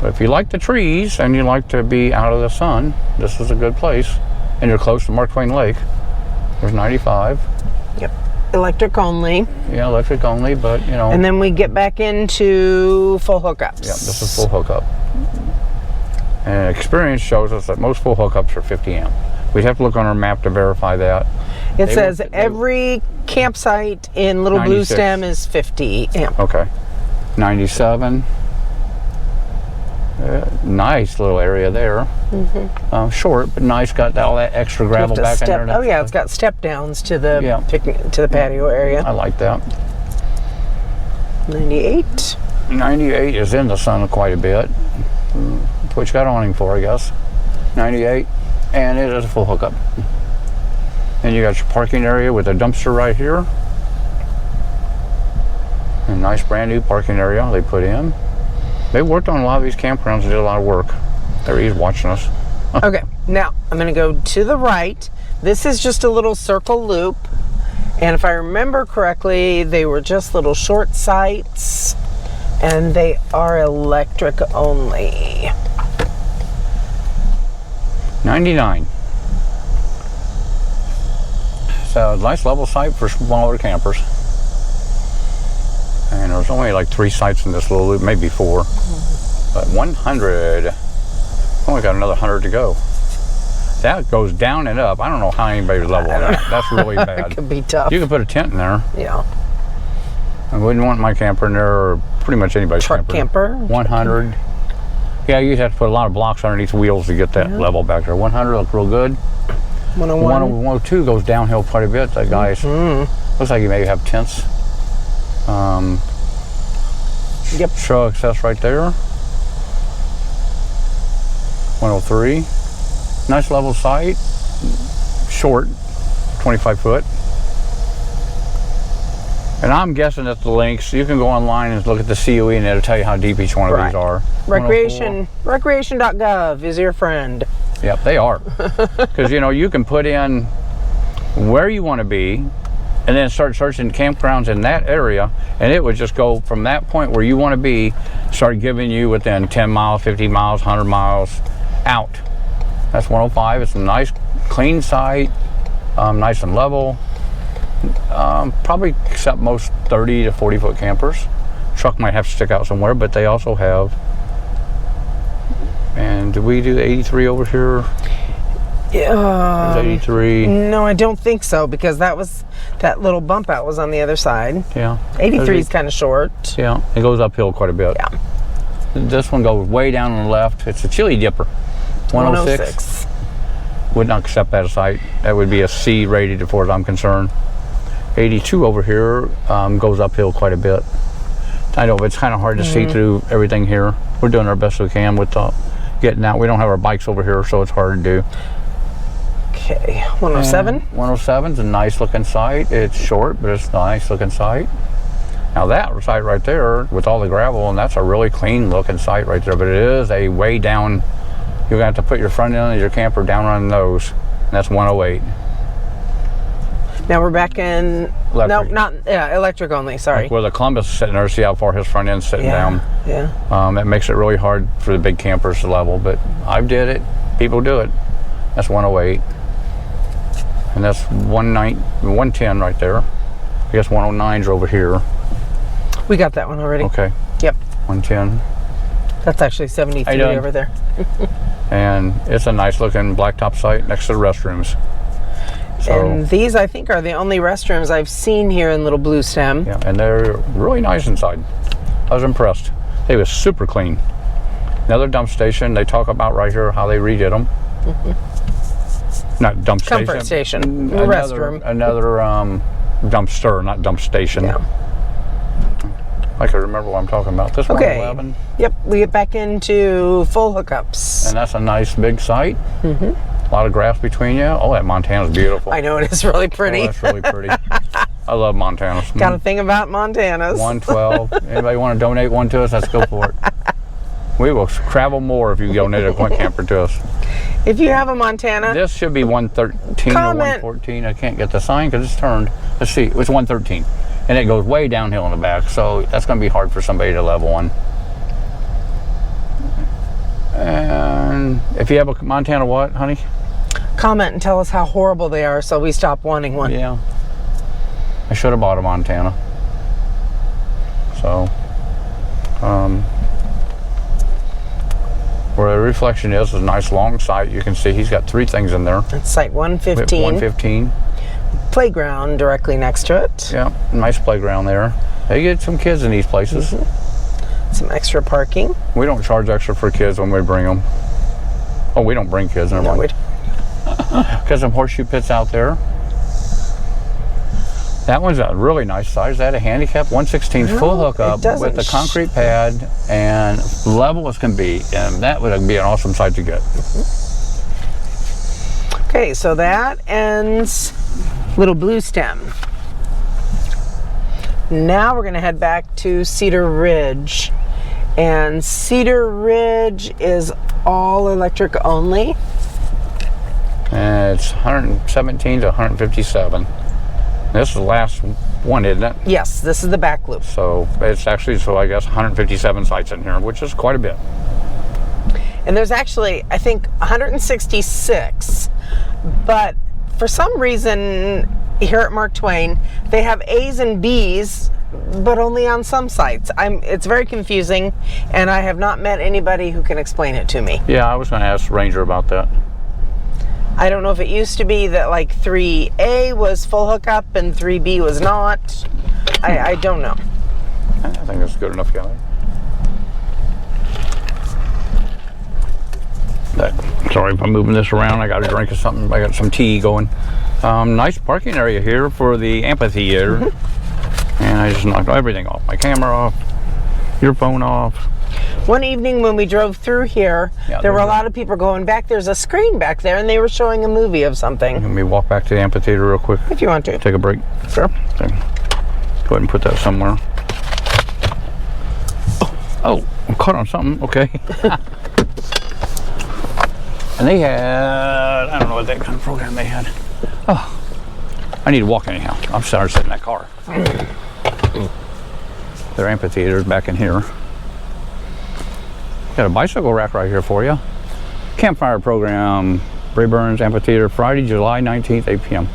But if you like the trees and you like to be out of the sun, this is a good place. And you're close to Mark Twain Lake. There's 95.
Yep. Electric only.
Yeah, electric only, but you know.
And then we get back into full hookups.
Yeah, this is full hookup. And experience shows us that most full hookups are 50 amp. We'd have to look on our map to verify that.
It says every campsite in Little
96.
Blue Stem is 50 amp.
Okay. 97. Nice little area there. Short, but nice. Got all that extra gravel back in there.
Oh yeah, it's got step downs to the
Yeah.
to the patio area.
I like that.
98.
98 is in the sun quite a bit. What you got on him for, I guess. 98, and it is a full hookup. And you got your parking area with a dumpster right here. A nice brand new parking area they put in. They worked on a lot of these campgrounds and did a lot of work. There he's watching us.
Okay, now I'm going to go to the right. This is just a little circle loop. And if I remember correctly, they were just little short sites. And they are electric only.
99. So nice level site for smaller campers. And there's only like 3 sites in this little loop, maybe 4. But 100. Only got another 100 to go. That goes down and up. I don't know how anybody's level on that. That's really bad.
It could be tough.
You could put a tent in there.
Yeah.
I wouldn't want my camper in there, or pretty much anybody's
Truck camper.
100. Yeah, you'd have to put a lot of blocks underneath the wheels to get that level back there. 100 look real good.
101.
102 goes downhill quite a bit. That guy's looks like you maybe have tents.
Yep.
Trail access right there. 103. Nice level site. Short, 25 foot. And I'm guessing that the links, you can go online and look at the COE and it'll tell you how deep each one of these are.
Recreation.gov is your friend.
Yep, they are. Because, you know, you can put in where you want to be and then start searching campgrounds in that area, and it would just go from that point where you want to be, start giving you within 10 miles, 50 miles, 100 miles out. That's 105. It's a nice, clean site, nice and level. Probably accept most 30 to 40 foot campers. Truck might have to stick out somewhere, but they also have. And did we do the 83 over here?
Yeah.
83.
No, I don't think so, because that little bump out was on the other side.
Yeah.
83 is kind of short.
Yeah, it goes uphill quite a bit.
Yeah.
This one goes way down on the left. It's a chili dipper. 106. Would not accept that site. That would be a C rated as far as I'm concerned. 82 over here goes uphill quite a bit. I know, but it's kind of hard to see through everything here. We're doing our best we can with getting out. We don't have our bikes over here, so it's hard to do.
Okay, 107.
107 is a nice looking site. It's short, but it's a nice looking site. Now that site right there with all the gravel, and that's a really clean looking site right there, but it is a way down. You're gonna have to put your front end of your camper down on those, and that's 108.
Now we're back in.
Electric.
No, not electric only. Sorry.
Like where the Columbus is sitting there, see how far his front end's sitting down.
Yeah.
It makes it really hard for the big campers to level, but I did it. People do it. That's 108. And that's 110 right there. I guess 109's over here.
We got that one already.
Okay.
Yep.
110.
That's actually 73 over there.
And it's a nice looking blacktop site next to the restrooms. So,
and these, I think, are the only restrooms I've seen here in Little Blue Stem.
yeah, and they're really nice inside. I was impressed. They was super clean. Another dump station. They talk about right here how they redid them. Not dump station.
Comfort station.
Restroom. Another dumpster, not dump station.
Yeah.
I can remember what I'm talking about. This 111.
Yep, we get back into full hookups.
And that's a nice big site. A lot of grass between you. Oh, that Montana's beautiful.
I know, it is really pretty.
Oh, that's really pretty. I love Montana.
Got a thing about Montanas.
112. Anybody want to donate one to us? Let's go for it. We will travel more if you donate a camper to us.
If you have a Montana.
This should be 113
comment.
or 114. I can't get the sign because it's turned. Let's see. It's 113. And it goes way downhill in the back. So that's going to be hard for somebody to level one. And if you have a Montana what, honey?
Comment and tell us how horrible they are so we stop wanting one.
Yeah. I should have bought a Montana. So, where the reflection is a nice long sight. You can see he's got 3 things in there.
It's site 115.
115.
Playground directly next to it.
Yeah, nice playground there. They get some kids in these places.
Some extra parking.
We don't charge extra for kids when we bring them. Oh, we don't bring kids, never mind. Got some horseshoe pits out there. That one's a really nice size. Is that a handicap? 1/16 full hookup with a concrete pad and level as can be. And that would be an awesome site to get.
Okay, so that ends Little Blue Stem. Now we're going to head back to Cedar Ridge. And Cedar Ridge is all electric only.
And it's 117 to 157. This is the last one, isn't it?
Yes, this is the back loop.
So it's actually, I guess 157 sites in here, which is quite a bit.
And there's actually, I think, 166. But for some reason, here at Mark Twain, they have A's and B's, but only on some sites. It's very confusing, and I have not met anybody who can explain it to me.
Yeah, I was going to ask Ranger about that.
I don't know if it used to be that like 3A was full hookup and 3B was not. I don't know.
I think that's good enough, Kelly. Sorry if I'm moving this around. I got a drink of something. I got some tea going. Nice parking area here for the amphitheater. And I just knocked everything off. My camera off, your phone off.
One evening when we drove through here, there were a lot of people going back. There's a screen back there, and they were showing a movie of something.
Let me walk back to the amphitheater real quick.
If you want to.
Take a break.
Sure.
Okay. Go ahead and put that somewhere. Oh, I'm caught on something. Okay. And they had, I don't know what that kind of program they had. Oh, I need to walk anyhow. I'm sorry, sitting in that car. Their amphitheater's back in here. Got a bicycle rack right here for you. Campfire program, Behrens Amphitheater, Friday, July 19th, 8 p.m.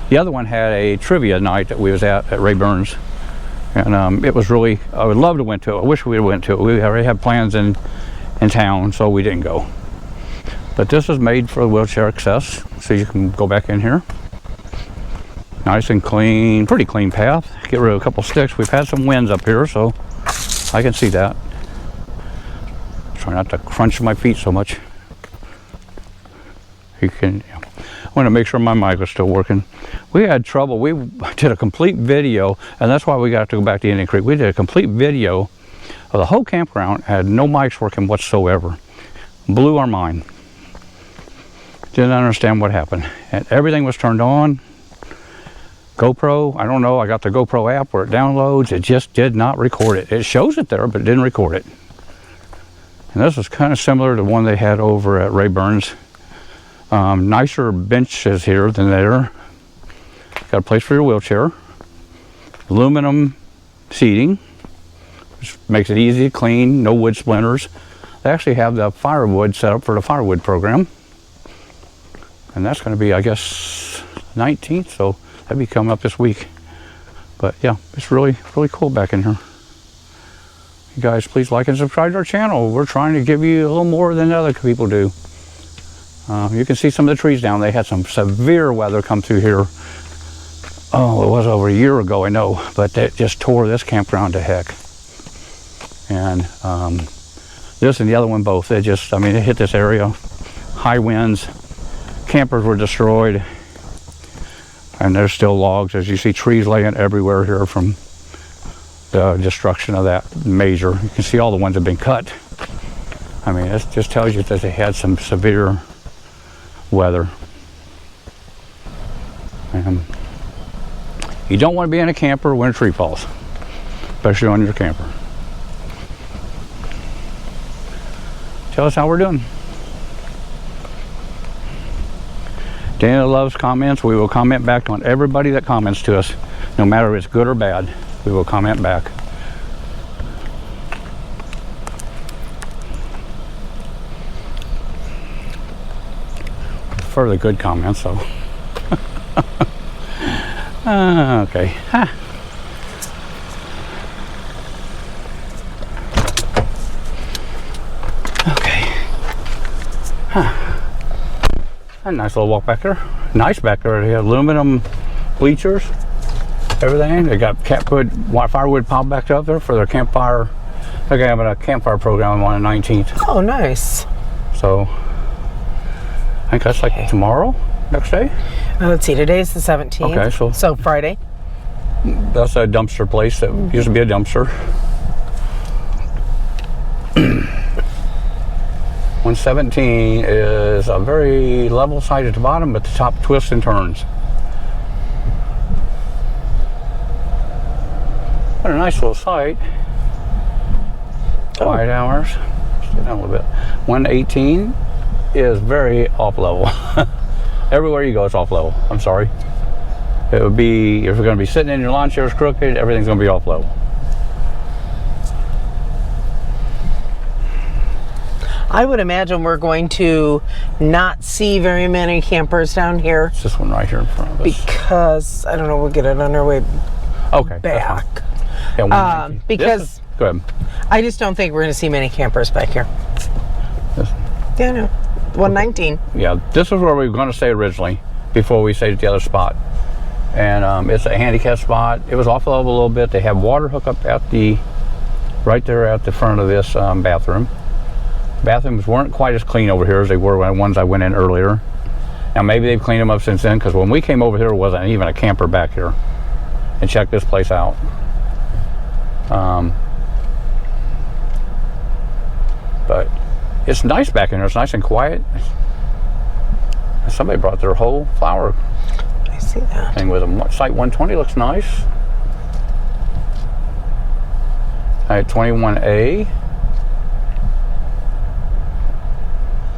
The other one had a trivia night that we was at Behrens. And it was really, I would love to went to it. I wish we went to it. We already had plans in town, so we didn't go. But this is made for wheelchair access, so you can go back in here. Nice and clean, pretty clean path. Get rid of a couple sticks. We've had some winds up here, so I can see that. Try not to crunch my feet so much. You can, I want to make sure my mic was still working. We had trouble. We did a complete video, and that's why we got to go back to Indian Creek. We did a complete video of the whole campground. Had no mics working whatsoever. Blew our mind. Didn't understand what happened. And everything was turned on. GoPro, I don't know. I got the GoPro app where it downloads. It just did not record it. It shows it there, but it didn't record it. And this is kind of similar to one they had over at Behrens. Nicer benches here than there. Got a place for your wheelchair. Aluminum seating, which makes it easy to clean, no wood splinters. They actually have the firewood set up for the firewood program. And that's going to be, I guess, 19th, so that'll be coming up this week. But yeah, it's really, really cool back in here. You guys, please like and subscribe to our channel. We're trying to give you a little more than other people do. You can see some of the trees down. They had some severe weather come through here. Oh, it was over a year ago, I know, but it just tore this campground to heck. And this and the other one both, it just, I mean, it hit this area. High winds, campers were destroyed, and there's still logs. As you see, trees laying everywhere here from the destruction of that major. You can see all the ones that have been cut. I mean, it just tells you that they had some severe weather. And you don't want to be in a camper when a tree falls, especially on your camper. Tell us how we're doing. Dana loves comments. We will comment back on everybody that comments to us, no matter if it's good or bad. We will comment back. For the good comments, though. Okay. Huh. Okay. Huh. A nice little walk back there. Nice back there. They have aluminum bleachers, everything. They got firewood piled back up there for their campfire. They're gonna have a campfire program on the 19th.
Oh, nice.
So I think that's like tomorrow, next day.
Let's see. Today's the 17th.
Okay, so
Friday.
That's a dumpster place that used to be a dumpster. 117 is a very level site at the bottom, but the top twists and turns. What a nice little site. Quiet hours. Stay down a little bit. 118 is very off level. Everywhere you go, it's off level. I'm sorry. It would be, if you're going to be sitting in your lawn chairs crooked, everything's going to be off level.
I would imagine we're going to not see very many campers down here.
It's this one right here in front of us.
Because, I don't know, we'll get it on our way
Okay.
back.
Yeah, 119.
Because
go ahead.
I just don't think we're going to see many campers back here.
This,
Yeah, no. 119.
yeah, this is where we were going to stay originally before we stayed at the other spot. And it's a handicap spot. It was off level a little bit. They have water hookup at right there at the front of this bathroom. Bathrooms weren't quite as clean over here as they were when the ones I went in earlier. Now maybe they've cleaned them up since then, because when we came over here, there wasn't even a camper back here. And check this place out. But it's nice back in there. It's nice and quiet. Somebody brought their whole flower
I see that.
thing with them. Site 120 looks nice. Site 21A.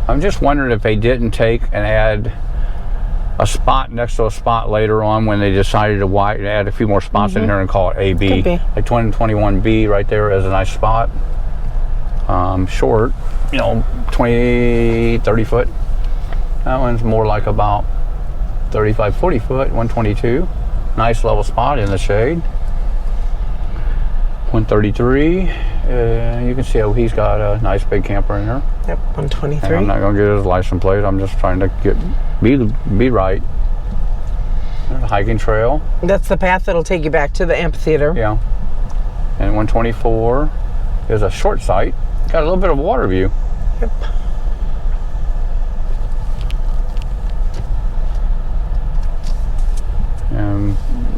I'm just wondering if they didn't take and add a spot next to a spot later on when they decided to add a few more spots in here and call it AB.
Could be.
Like 2021B right there is a nice spot. Short, 20, 30 foot. That one's more like about 35, 40 foot, 122. Nice level spot in the shade. 133, you can see how he's got a nice big camper in there.
Yep, 123.
And I'm not going to get his license plate. I'm just trying to be right. There's a hiking trail.
That's the path that'll take you back to the amphitheater.
Yeah. And 124 is a short site. Got a little bit of water view.
Yep.
And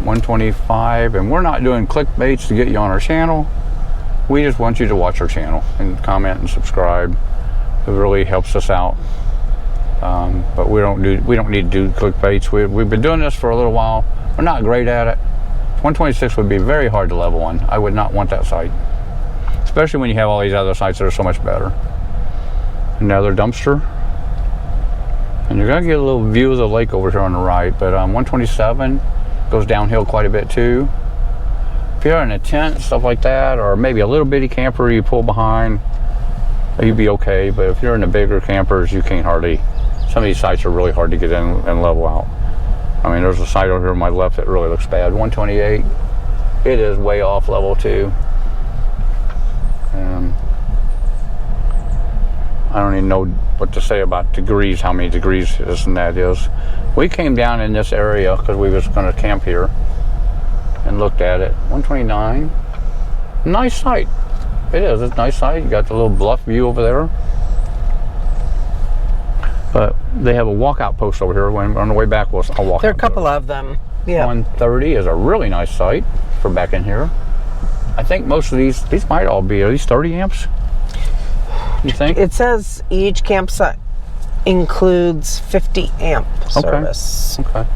125, and we're not doing clickbaits to get you on our channel. We just want you to watch our channel and comment and subscribe. It really helps us out. But we don't need to do clickbaits. We've been doing this for a little while. We're not great at it. 126 would be very hard to level on. I would not want that site, especially when you have all these other sites that are so much better. Another dumpster. And you're going to get a little view of the lake over here on the right, but 127 goes downhill quite a bit too. If you're in a tent, stuff like that, or maybe a little bitty camper you pull behind, you'd be okay. But if you're in the bigger campers, you can't hardly, some of these sites are really hard to get in and level out. I mean, there's a site over here on my left that really looks bad. 128, it is way off level too. I don't even know what to say about degrees, how many degrees this and that is. We came down in this area because we was going to camp here and looked at it. 129, nice site. It is, it's a nice site. You got the little bluff view over there. But they have a walkout post over here. When on the way back, I'll walk.
There are a couple of them. Yeah.
130 is a really nice site for back in here. I think most of these might all be, are these 30 amps? You think?
It says each campsite includes 50 amp service.
Okay.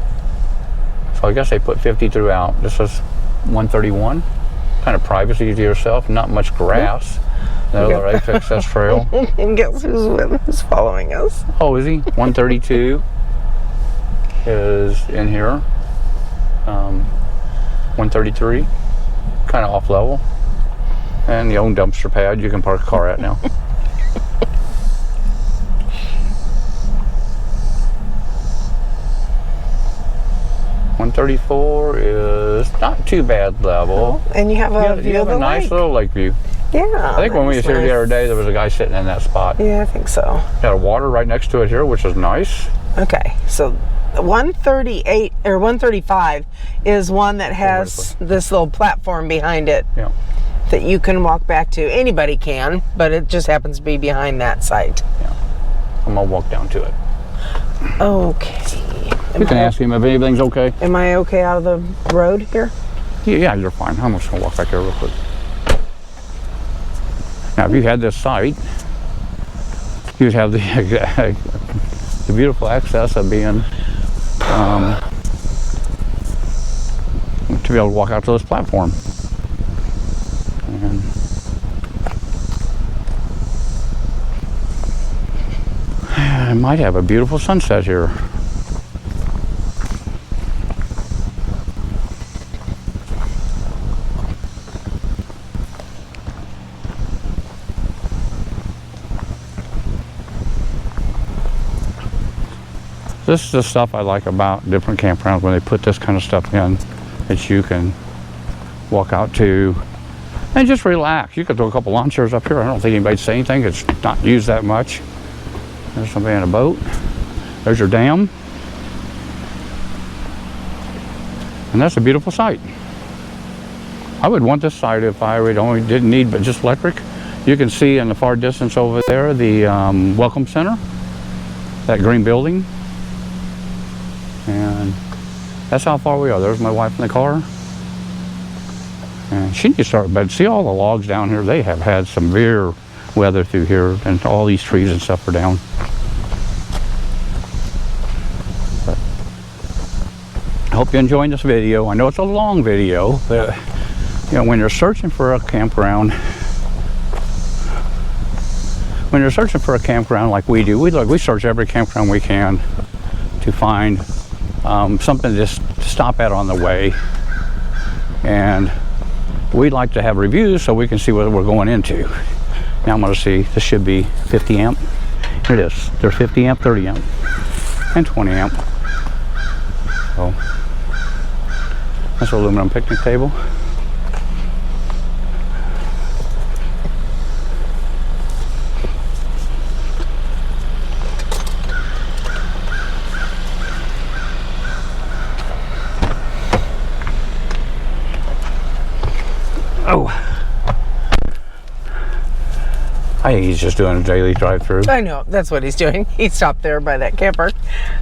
So I guess they put 50 throughout. This is 131. Kind of privacy to yourself. Not much grass. Another access trail.
And guess who's following us?
Oh, is he? 132 is in here. 133, kind of off level. And the old dumpster pad you can park a car at now. 134 is not too bad level.
And you have a view
you
of
have
the
a nice
lake.
little lake view.
Yeah.
I think when we
that's
was here the
nice.
other day, there was a guy sitting in that spot.
Yeah, I think so.
Got a water right next to it here, which is nice.
Okay, so 138 or 135 is one that has this little platform behind it
Yeah.
that you can walk back to. Anybody can, but it just happens to be behind that site.
Yeah. I'm gonna walk down to it.
Okay.
You can ask him if anything's okay.
Am I okay out of the road here?
Yeah, you're fine. I'm just gonna walk back here real quick. Now, if you had this site, you'd have the beautiful access of being to be able to walk out to this platform. And I might have a beautiful sunset here. This is the stuff I like about different campgrounds when they put this kind of stuff in that you can walk out to and just relax. You could throw a couple lawn chairs up here. I don't think anybody'd say anything. It's not used that much. There's somebody in a boat. There's your dam. And that's a beautiful site. I would want this site if I didn't need but just electric. You can see in the far distance over there the Welcome Center, that green building. And that's how far we are. There's my wife in the car. And she needs to start bed. See all the logs down here? They have had severe weather through here, and all these trees and stuff are down. But I hope you're enjoying this video. I know it's a long video, but you know, when you're searching for a campground, like we do, we search every campground we can to find something to stop at on the way, and we'd like to have reviews so we can see what we're going into. Now I'm going to see, this should be 50 amp. Here it is. They're 50 amp, 30 amp, and 20 amp. So that's an aluminum picnic table. Oh, I think he's just doing a daily drive-through.
I know, that's what he's doing. He stopped there by that camper.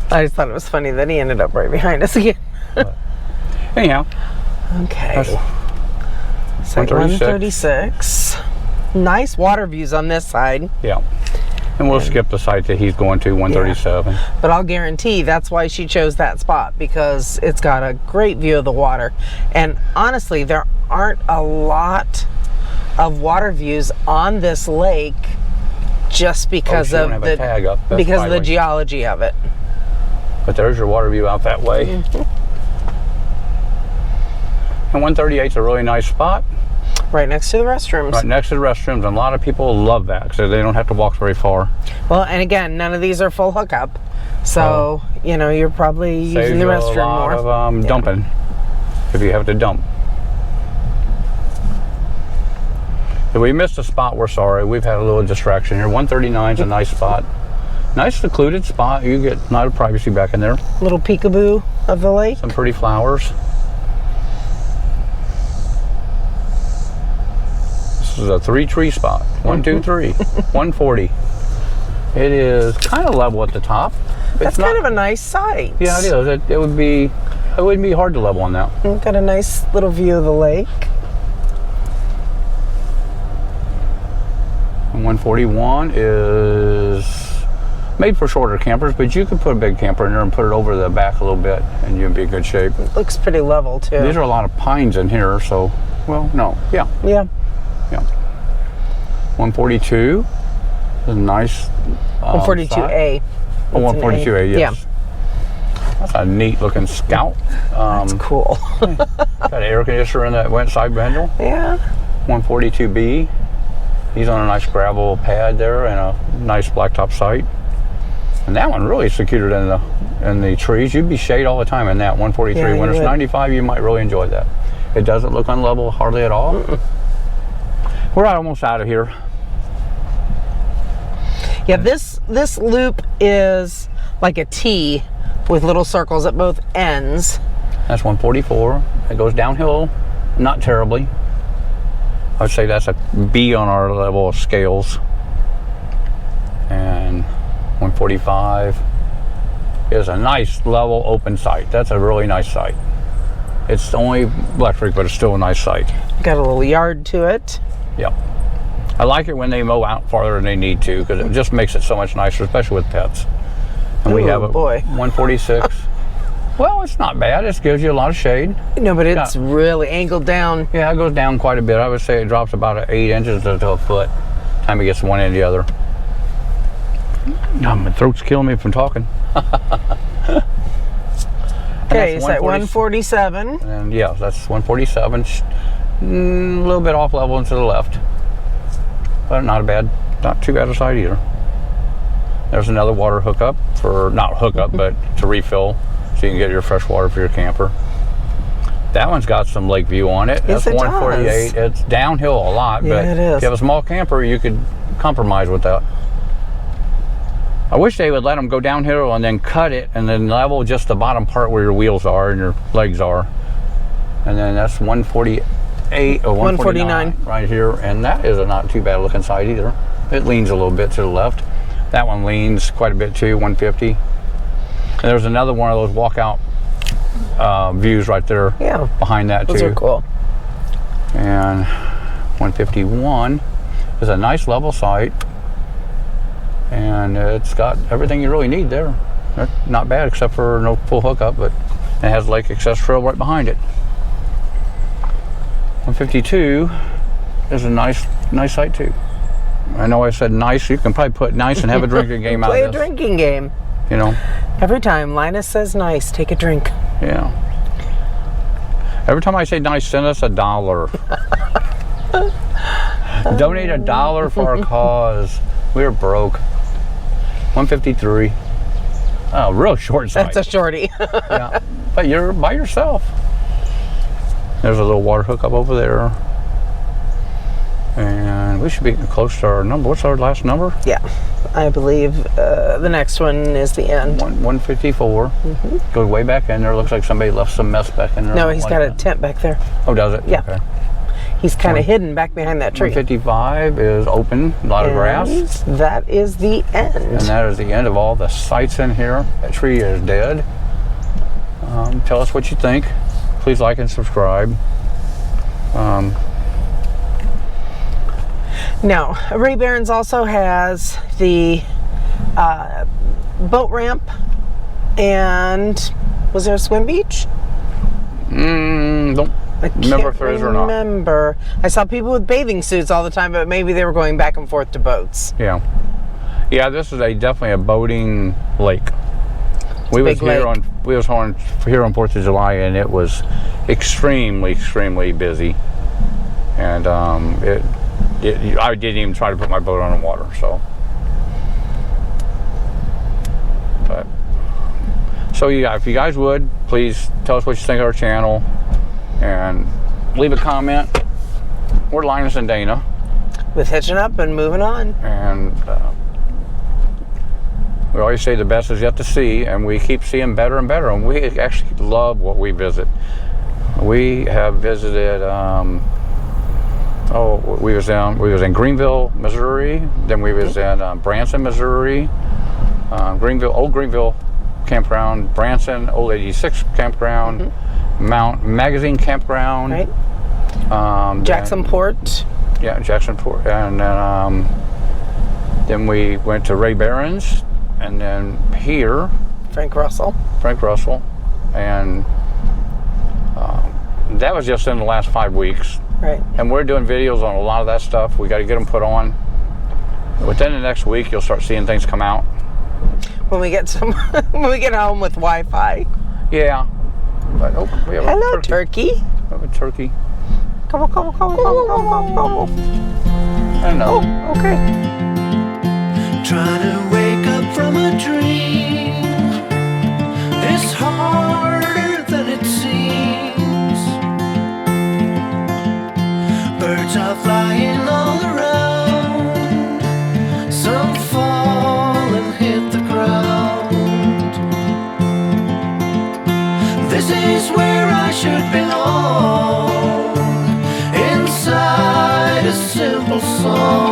I just thought it was funny that he ended up right behind us again.
Anyhow,
Okay.
that's
Site 136. Nice water views on this side.
yeah. And we'll skip the site that he's going to, 137.
But I'll guarantee that's why she chose that spot, because it's got a great view of the water. And honestly, there aren't a lot of water views on this lake just because
she don't
of
have a tag up. That's
because of the
highway.
geology of it.
But there's your water view out that way. And 138 is a really nice spot,
Right next to the restrooms.
right next to the restrooms, and a lot of people love that because they don't have to walk very far.
Well, and again, none of these are full hookup. So, you know, you're probably
Saves
using the
you
restroom
a lot
more.
of dumping if you have to dump. If we missed a spot, we're sorry. We've had a little distraction here. 139 is a nice spot. Nice secluded spot. You get a lot of privacy back in there.
Little peekaboo of the lake.
Some pretty flowers. This is a 3-tree spot. 1, 2, 3. 140. It is kind of level at the top.
That's kind of a nice site.
Yeah, it is. It wouldn't be hard to level on that.
Got a nice little view of the lake.
And 141 is made for shorter campers, but you could put a big camper in there and put it over the back a little bit, and you'd be in good shape.
Looks pretty level too.
These are a lot of pines in here, so, well, no, yeah.
Yeah.
142 is a nice
142A.
site. Oh, 142A, yes.
Yeah.
That's a neat looking Scout.
That's cool.
Got an air conditioner in that went side bundle.
Yeah.
142B. He's on a nice gravel pad there and a nice blacktop site. And that one really secluded in the trees. You'd be shade all the time in that 143.
Yeah,
when
you
it's
would.
95, you might really enjoy that. It doesn't look unlevel hardly at all. We're almost out of here.
Yeah, this loop is like a T with little circles at both ends.
That's 144. It goes downhill, not terribly. I would say that's a B on our level of scales. And 145 is a nice level open site. That's a really nice site. It's only electric, but it's still a nice site.
Got a little yard to it.
Yep. I like it when they mow out farther than they need to, because it just makes it so much nicer, especially with pets. And we
Ooh,
have a
boy.
146. Well, it's not bad. It gives you a lot of shade.
No, but it's really angled down.
Yeah, it goes down quite a bit. I would say it drops about 8 inches to a foot. Time it gets one end to the other. My throat's killing me from talking.
Okay, so 147.
And yeah, that's 147. A little bit off level and to the left, but not too bad a side either. There's another water hookup not hookup, but to refill, so you can get your fresh water for your camper. That one's got some lake view on it.
Yes,
That's
it
148.
does.
It's downhill a lot,
Yeah,
but
it is.
if you have a small camper, you could compromise with that. I wish they would let them go downhill and then cut it and then level just the bottom part where your wheels are and your legs are. And then that's 148 or 149 right here. And that is a not too bad looking side either. It leans a little bit to the left. That one leans quite a bit too, 150. And there's another one of those walkout views right there behind that too.
Those are cool.
And 151 is a nice level site. And it's got everything you really need there. Not bad, except for no full hookup, but it has lake access trail right behind it. 152 is a nice site too. I know I said nice. You can probably put nice and have a drinking game out of this.
Play a drinking game.
You know.
Every time Linus says nice, take a drink.
Yeah. Every time I say nice, send us $1. Donate $1 for our cause. We're broke. 153. Oh, real short side.
That's a shorty.
Yeah, but you're by yourself. There's a little water hookup over there. And we should be close to our number. What's our last number?
Yeah, I believe the next one is the end.
154. Goes way back in there. Looks like somebody left some mess back in there.
No, he's got a tent back there.
Oh, does it?
Yeah.
Okay.
He's kind of hidden back behind that tree.
155 is open, a lot of grass.
That is the end.
And that is the end of all the sites in here. That tree is dead. Tell us what you think. Please like and subscribe.
Now, Ray Behrens also has the boat ramp, and was there a swim beach?
Don't remember if there is or not.
Remember. I saw people with bathing suits all the time, but maybe they were going back and forth to boats.
Yeah. Yeah, this is definitely a boating lake. We was here
lake.
on 4th of July, and it was extremely busy. And I didn't even try to put my boat on the water, so. So yeah, if you guys would, please tell us what you think of our channel and leave a comment. We're Linus and Dana.
With hitching up and moving on.
And we always say the best is yet to see, and we keep seeing better and better, and we actually love what we visit. We have visited, we was in Greenville, Missouri, then we was in Branson, Missouri, Old Greenville Campground, Branson, Old 86 Campground, Mount Magazine Campground.
Right. Jacksonport.
Yeah, Jacksonport. And then we went to Ray Behrens, and then here.
Frank Russell.
And that was just in the last 5 weeks.
Right.
And we're doing videos on a lot of that stuff. We got to get them put on. Within the next week, you'll start seeing things come out.
When we get when we get home with Wi-Fi.
Yeah. But we have
Hello,
a turkey.
turkey.
We have a turkey.
Come on.
I know.
Oh, okay.
Trying to wake up from a dream. Birds are flying all around. Some fall and hit the ground. This is where I should belong, inside a simple song.